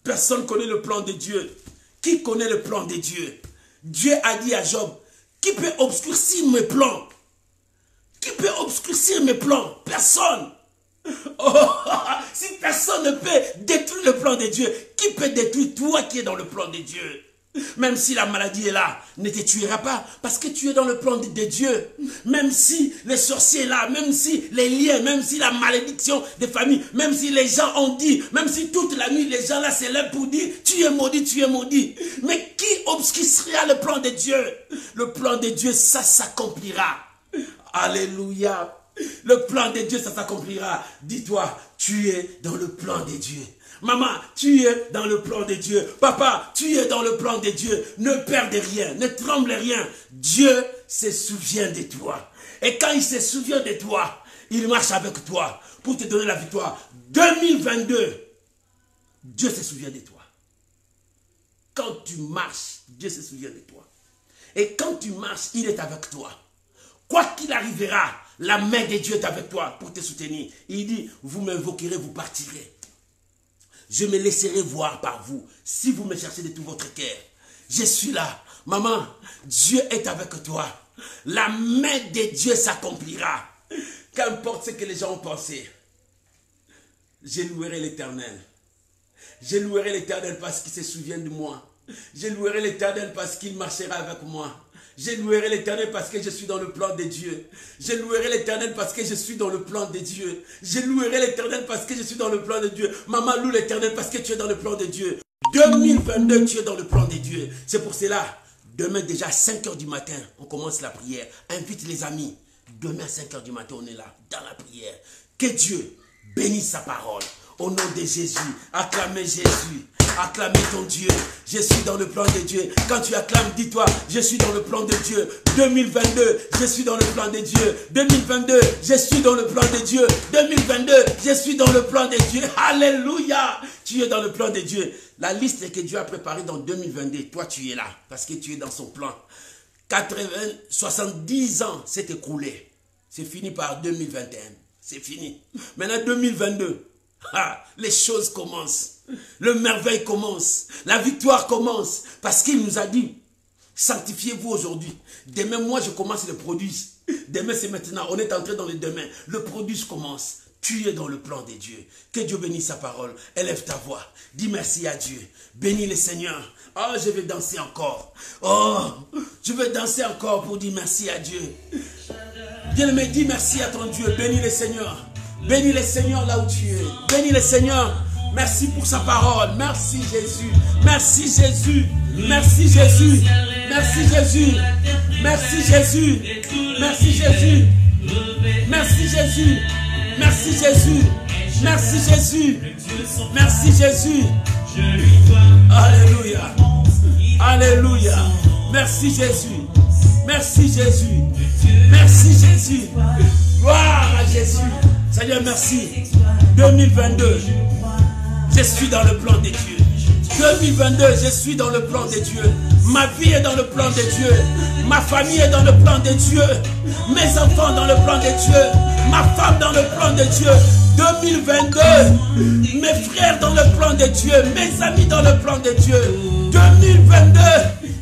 Personne ne connaît le plan de Dieu. Qui connaît le plan de Dieu? Dieu a dit à Job, qui peut obscurcir mes plans? Qui peut obscurcir mes plans? Personne. Oh, si personne ne peut détruire le plan de Dieu, qui peut détruire toi qui es dans le plan de Dieu? Même si la maladie est là, ne te tuera pas parce que tu es dans le plan de Dieu. Même si les sorciers là, même si les liens, même si la malédiction des familles, même si les gens ont dit, même si toute la nuit les gens là se lèvent pour dire tu es maudit, tu es maudit. Mais qui obscurcira le plan de Dieu? Le plan de Dieu, ça s'accomplira. Alléluia. Le plan de Dieu, ça s'accomplira. Dis-toi, tu es dans le plan de Dieu. Maman, tu es dans le plan de Dieu. Papa, tu es dans le plan de Dieu. Ne perdez rien, ne tremblez rien. Dieu se souvient de toi. Et quand il se souvient de toi, il marche avec toi pour te donner la victoire. 2022, Dieu se souvient de toi. Quand tu marches, Dieu se souvient de toi. Et quand tu marches, il est avec toi. Quoi qu'il arrivera, la main de Dieu est avec toi pour te soutenir. Il dit, vous m'invoquerez, vous partirez. Je me laisserai voir par vous, si vous me cherchez de tout votre cœur. Je suis là. Maman, Dieu est avec toi. La main de Dieu s'accomplira. Qu'importe ce que les gens ont pensé. Je louerai l'Éternel. Je louerai l'Éternel parce qu'il se souvient de moi. Je louerai l'Éternel parce qu'il marchera avec moi. Je louerai l'Éternel parce que je suis dans le plan de Dieu. Je louerai l'Éternel parce que je suis dans le plan de Dieu. Je louerai l'Éternel parce que je suis dans le plan de Dieu. Maman, loue l'Éternel parce que tu es dans le plan de Dieu. 2022, tu es dans le plan de Dieu. C'est pour cela, demain déjà à 5 h du matin, on commence la prière. Invite les amis. Demain à 5 h du matin, on est là, dans la prière. Que Dieu bénisse sa parole. Au nom de Jésus, acclamez Jésus. Acclamez ton Dieu. Je suis dans le plan de Dieu. Quand tu acclames, dis-toi, je suis dans le plan de Dieu. 2022, je suis dans le plan de Dieu. 2022, je suis dans le plan de Dieu. 2022, je suis dans le plan de Dieu. Alléluia. Tu es dans le plan de Dieu. La liste que Dieu a préparée dans 2022, toi tu es là. Parce que tu es dans son plan. 70 ans s'est écoulé. C'est fini par 2021. C'est fini. Maintenant 2022. Ah, les choses commencent. Le merveille commence. La victoire commence. Parce qu'il nous a dit, sanctifiez-vous aujourd'hui. Demain, moi, je commence le produit. Demain, c'est maintenant. On est entré dans le demain. Le produit commence. Tu es dans le plan de Dieu. Que Dieu bénisse sa parole. Élève ta voix. Dis merci à Dieu. Bénis le Seigneur. Oh, je vais danser encore. Oh, je vais danser encore pour dire merci à Dieu. Bien-aimé, dis merci à ton Dieu. Bénis le Seigneur. Bénis le Seigneur là où tu es. Bénis le Seigneur. Merci pour sa parole. Merci Jésus. Merci Jésus. Merci Jésus. Merci Jésus. Merci Jésus. Merci Jésus. Merci Jésus. Merci Jésus. Merci Jésus. Merci Jésus. Alléluia. Alléluia. Merci Jésus. Merci Jésus. Merci Jésus. Gloire à Jésus. Seigneur, merci. 2022, je suis dans le plan de Dieu. 2022, je suis dans le plan de Dieu. Ma vie est dans le plan de Dieu. Ma famille est dans le plan de Dieu. Mes enfants dans le plan de Dieu. Ma femme dans le plan de Dieu. 2022, mes frères dans le plan de Dieu. Mes amis dans le plan de Dieu. 2022,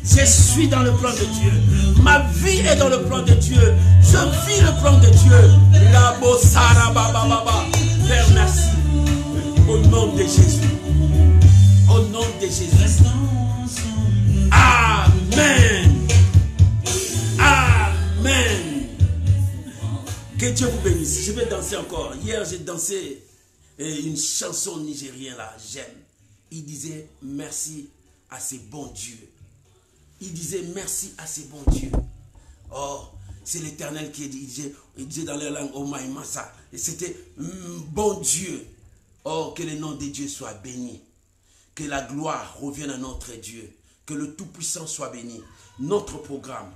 je suis dans le plan de Dieu. Ma vie est dans le plan de Dieu. Je vis le plan de Dieu. La bossara baba baba. Père, merci. Au nom de Jésus. Au nom de Jésus. Amen. Amen. Que Dieu vous bénisse. Je vais danser encore. Hier, j'ai dansé une chanson nigérienne là. J'aime. Il disait merci à ces bons dieux. Il disait merci à ces bons dieux. Oh, c'est l'Éternel qui disait dans leur langue, oh my massa. Et c'était bon Dieu. Oh, que le nom de Dieu soit béni. Que la gloire revienne à notre Dieu. Que le Tout-Puissant soit béni. Notre programme.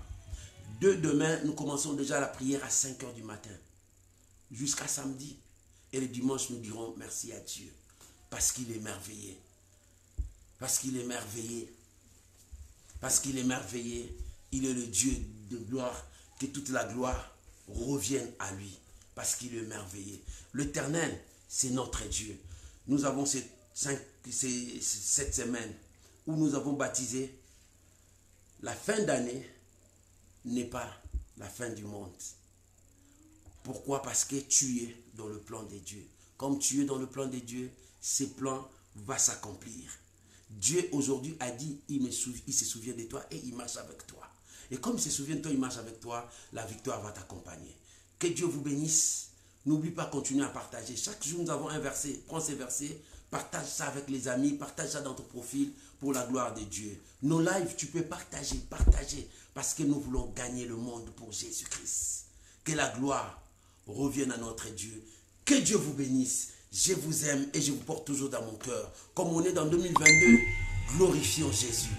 De demain, nous commençons déjà la prière à 5 h du matin. Jusqu'à samedi. Et le dimanche, nous dirons merci à Dieu. Parce qu'il est merveilleux. Parce qu'il est merveilleux. Parce qu'il est merveilleux. Il est le Dieu de gloire. Que toute la gloire revienne à lui. Parce qu'il est merveilleux. L'Éternel, c'est notre Dieu. Nous avons ces 5 cette semaine où nous avons baptisé, la fin d'année n'est pas la fin du monde. Pourquoi? Parce que tu es dans le plan de Dieu. Comme tu es dans le plan de Dieu, ces plans vont s'accomplir. Dieu aujourd'hui a dit, il se souvient de toi et il marche avec toi. Et comme il se souvient de toi, il marche avec toi, la victoire va t'accompagner. Que Dieu vous bénisse. N'oublie pas de continuer à partager. Chaque jour, nous avons un verset. Prends ces versets, partage ça avec les amis, partage ça dans ton profil pour la gloire de Dieu. Nos lives, tu peux partager, parce que nous voulons gagner le monde pour Jésus-Christ. Que la gloire revienne à notre Dieu. Que Dieu vous bénisse. Je vous aime et je vous porte toujours dans mon cœur. Comme on est dans 2022, glorifions Jésus.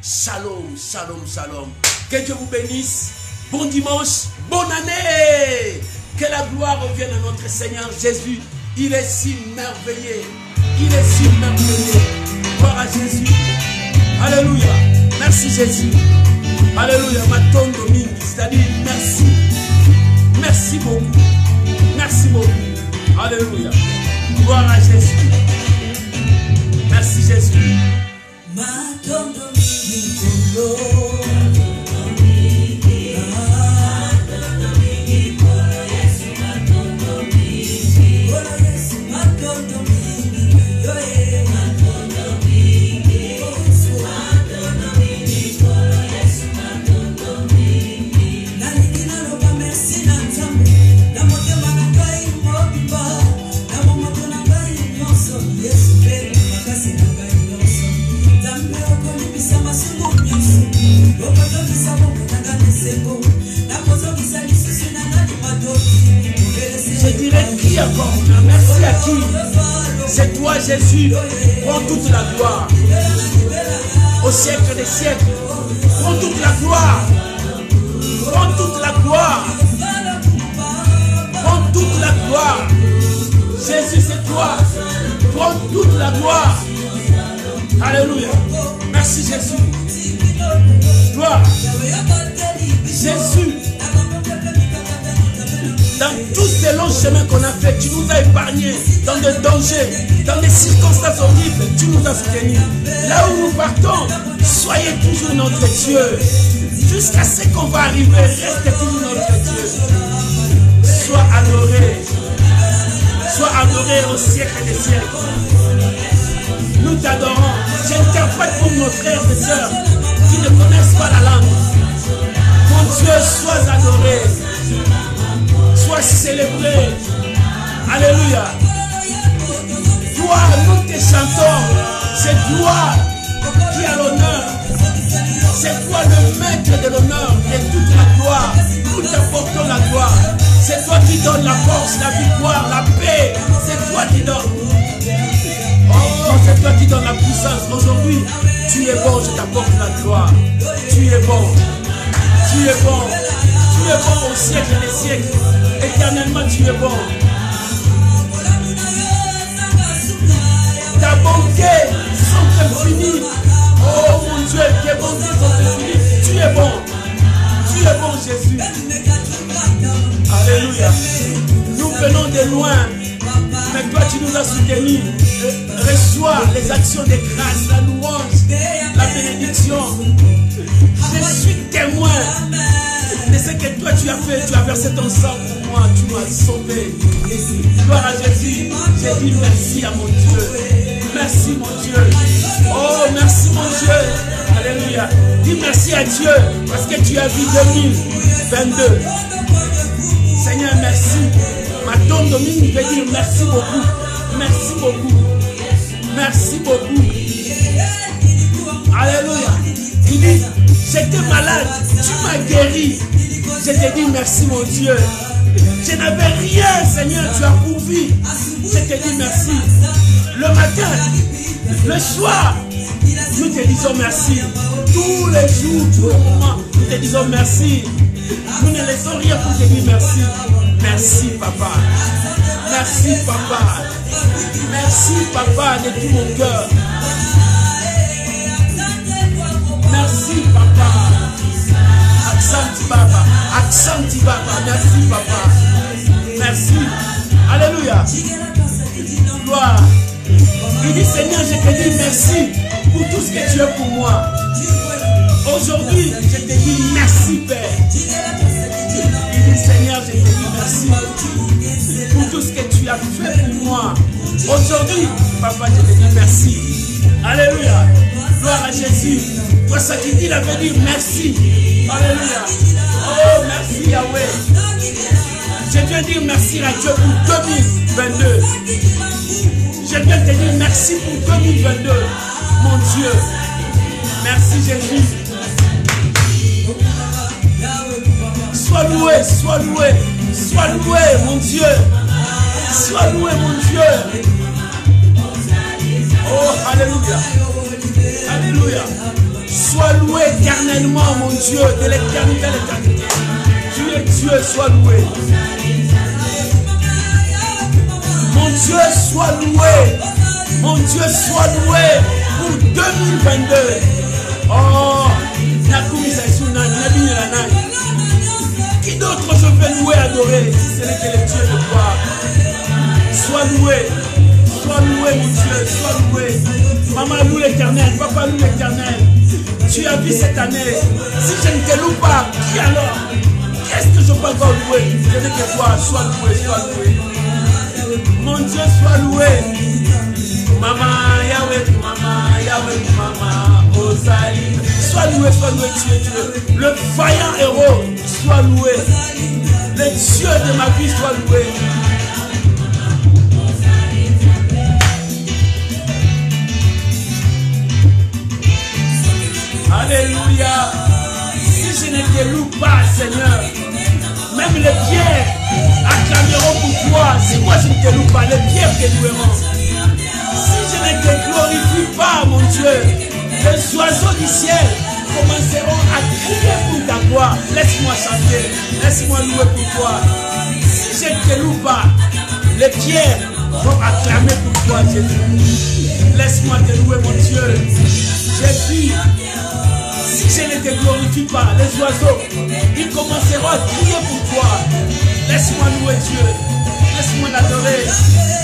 Shalom, shalom, shalom. Que Dieu vous bénisse. Bon dimanche, bonne année. Que la gloire revienne à notre Seigneur Jésus. Il est si merveilleux. Il est si merveilleux. Gloire à Jésus. Alléluia. Merci Jésus. Alléluia. Maton Domingue, c'est-à-dire merci. Merci beaucoup. Merci beaucoup. Alléluia. Gloire à Jésus. Merci Jésus. Maton Domingue. Je dirais qui encore? Merci à qui? C'est toi Jésus. Prends toute la gloire. Au siècle des siècles. Prends toute la gloire. Prends toute la gloire. Prends toute la gloire. Jésus, c'est toi. Prends toute la gloire. Alléluia. Merci Jésus. Gloire. Jésus. Dans tous ces longs chemins qu'on a fait, tu nous as épargnés dans des dangers, dans des circonstances horribles, tu nous as soutenus. Là où nous partons, soyez toujours notre Dieu. Jusqu'à ce qu'on va arriver, restez toujours notre Dieu. Sois adoré. Sois adoré au siècle des siècles. Nous t'adorons. J'interprète pour nos frères et sœurs qui ne connaissent pas la langue. Mon Dieu, sois adoré. Sois célébré. Alléluia. Toi, nous te chantons. C'est toi qui as l'honneur. C'est toi le maître de l'honneur et toute la gloire. Nous t'apportons la gloire. C'est toi qui donnes la force, la victoire, la paix. C'est toi qui donnes. Oh, c'est toi qui donnes la puissance. Aujourd'hui, tu es bon, je t'apporte la gloire. Tu es bon. Tu es bon. Tu es bon au siècle des siècles. Éternellement, tu es bon. Ta bonté sont infinies. Oh mon Dieu, tes bontés sont infinies. Tu es bon. Tu es bon, Jésus. Alléluia. Nous venons de loin. Mais toi, tu nous as soutenus. Reçois les actions de grâce, la louange, la bénédiction. Je suis témoin de ce que toi tu as fait. Tu as versé ton sang pour moi. Tu m'as sauvé. Gloire à Jésus. J'ai dit merci à mon Dieu. Merci mon Dieu. Oh, merci mon Dieu. Alléluia. Dis merci à Dieu parce que tu as vu 2022. Seigneur, merci. Ma tombe Dominique veut dire merci beaucoup. Merci beaucoup. Merci beaucoup. Alléluia. Il dit, j'étais malade, tu m'as guéri. Je te dis merci mon Dieu. Je n'avais rien, Seigneur, tu as pourvu. Je te dis merci. Le matin, le soir, nous te disons merci. Tous les jours, tous les moments, nous te disons merci. Nous ne laissons rien pour te dire merci. Merci papa. Merci papa. Merci papa de tout mon cœur. Merci papa. Accent papa. Accent papa. Merci papa. Merci. Alléluia. Gloire. Il dit, Seigneur, je te dis merci pour tout ce que tu es pour moi. Aujourd'hui, je te dis merci, Père. Il dit, Seigneur, je te dis merci pour tout ce que tu as fait pour moi. Aujourd'hui, Papa, je te dis merci. Alléluia. Gloire à Jésus. Toi, ça qui dit, il avait dit merci. Alléluia. Oh, merci Yahweh. Je viens dire merci à Dieu pour 2022. Je viens te dire merci pour 2022. Mon Dieu. Merci Jésus. Sois loué, sois loué. Sois loué, mon Dieu. Sois loué, mon Dieu. Oh, alléluia. Alléluia. Sois loué éternellement, mon Dieu, de l'éternité à l'éternité. Tu es Dieu, sois loué. Mon Dieu, sois loué. Mon Dieu, sois loué pour 2022. Oh, qui d'autre je vais louer, adorer, si ce n'est que le Dieu de gloire. Sois loué. Sois loué, mon Dieu, sois loué. Maman loue l'éternel, papa loue l'éternel. Tu as vu cette année. Si je ne te loue pas, qui alors? Qu'est-ce que je peux encore louer? Je veux que toi, sois loué, sois loué. Mon Dieu, sois loué. Maman, Yahweh, maman, Ozali. Sois loué, tu es Dieu. Le vaillant héros, sois loué. Le Dieu de ma vie, sois loué. Alléluia. Si je ne te loue pas, Seigneur, même les pierres acclameront pour toi. Si moi je ne te loue pas, les pierres te loueront. Si je ne te glorifie pas, mon Dieu, les oiseaux du ciel commenceront à crier pour ta gloire. Laisse-moi chanter, laisse-moi louer pour toi. Si je ne te loue pas, les pierres vont acclamer pour toi, Jésus. Laisse-moi te louer, mon Dieu. Jésus. Si je ne te glorifie pas, les oiseaux, ils commenceront à crier pour toi. Laisse-moi louer Dieu. Laisse-moi l'adorer.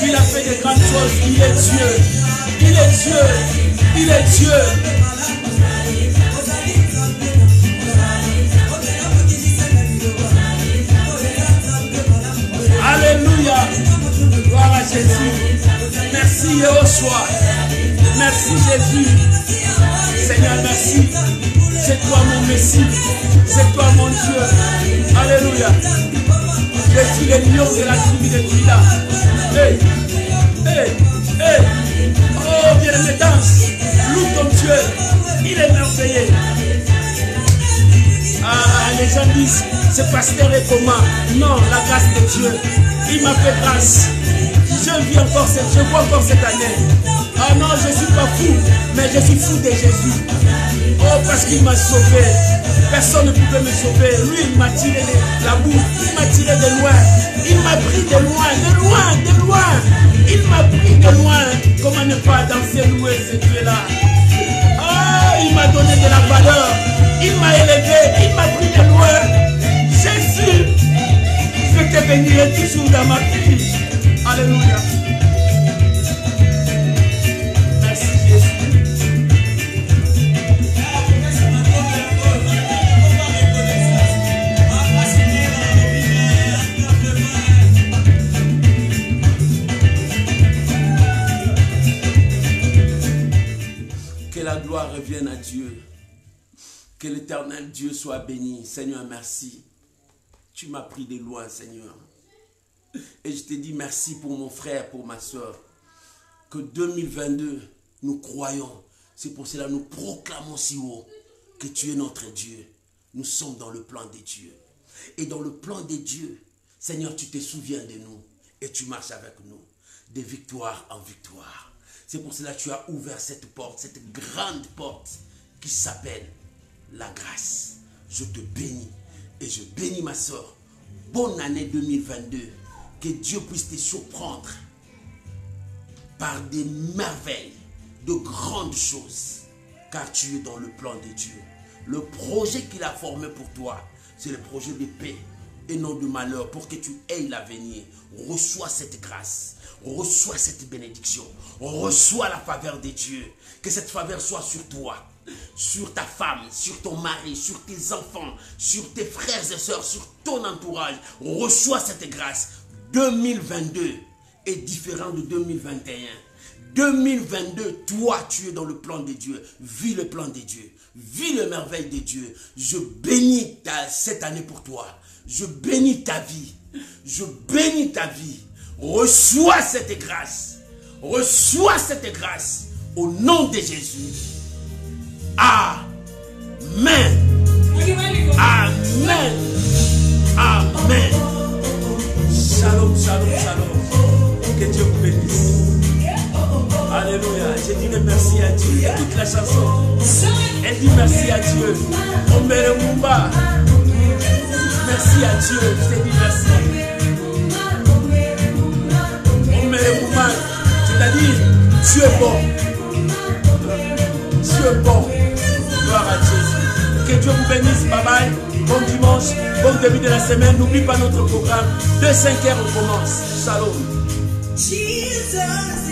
Il a fait de grandes choses. Il est Dieu. Il est Dieu. Il est Dieu. Alléluia. Gloire à Jésus. Merci Yehoshua. Merci Jésus. Seigneur, merci. C'est toi mon Messie. C'est toi mon Dieu. Alléluia. Je suis le lion de la tribu de Juda. Hey, hey, hey. Oh, bien-aimé, danse. Loue ton Dieu. Il est merveilleux. Ah, les gens disent, ce pasteur est comment? Non, la grâce de Dieu. Il m'a fait grâce. Je vis encore je vois encore cette année. Ah non, je ne suis pas fou, mais je suis fou de Jésus. Oh, parce qu'il m'a sauvé. Personne ne pouvait me sauver. Lui, il m'a tiré de la boue. Il m'a tiré de loin. Il m'a pris de loin, de loin, de loin. Il m'a pris de loin. Comment ne pas danser, louer ce Dieu-là? Oh, il m'a donné de la valeur. Il m'a élevé. Il m'a pris de loin. Jésus, je te bénirai toujours dans ma vie. Alléluia. Merci Jésus. Que la gloire revienne à Dieu. Que l'éternel Dieu soit béni. Seigneur, merci. Tu m'as pris de loin, Seigneur. Et je te dis merci pour mon frère, pour ma soeur. Que 2022, nous croyons. C'est pour cela que nous proclamons si haut que tu es notre Dieu. Nous sommes dans le plan des dieux. Et dans le plan des dieux, Seigneur, tu te souviens de nous. Et tu marches avec nous. De victoire en victoire. C'est pour cela que tu as ouvert cette porte, cette grande porte qui s'appelle la grâce. Je te bénis. Et je bénis ma soeur. Bonne année 2022. Que Dieu puisse te surprendre par des merveilles, de grandes choses. Car tu es dans le plan de Dieu. Le projet qu'il a formé pour toi, c'est le projet de paix et non de malheur, pour que tu aies l'avenir. Reçois cette grâce, reçois cette bénédiction, reçois la faveur de Dieu. Que cette faveur soit sur toi, sur ta femme, sur ton mari, sur tes enfants, sur tes frères et sœurs, sur ton entourage. Reçois cette grâce. 2022 est différent de 2021. 2022, toi, tu es dans le plan de Dieu. Vis le plan de Dieu. Vis les merveilles de Dieu. Je bénis cette année pour toi. Je bénis ta vie. Je bénis ta vie. Reçois cette grâce. Reçois cette grâce. Au nom de Jésus. Amen. Amen. Amen. Shalom, shalom, shalom. Que Dieu vous bénisse. Alléluia. Je dis merci à Dieu. Écoute la chanson. Elle dit merci à Dieu. Omere Mumba. Merci à Dieu. Je te dis merci. Omere Mumba. C'est-à-dire, Dieu est bon. Dieu est bon. Gloire à Jésus. Que Dieu vous bénisse. Bye bye. Bon dimanche. Bon début de la semaine. N'oublie pas notre programme. De 5h on commence. Shalom. Jesus.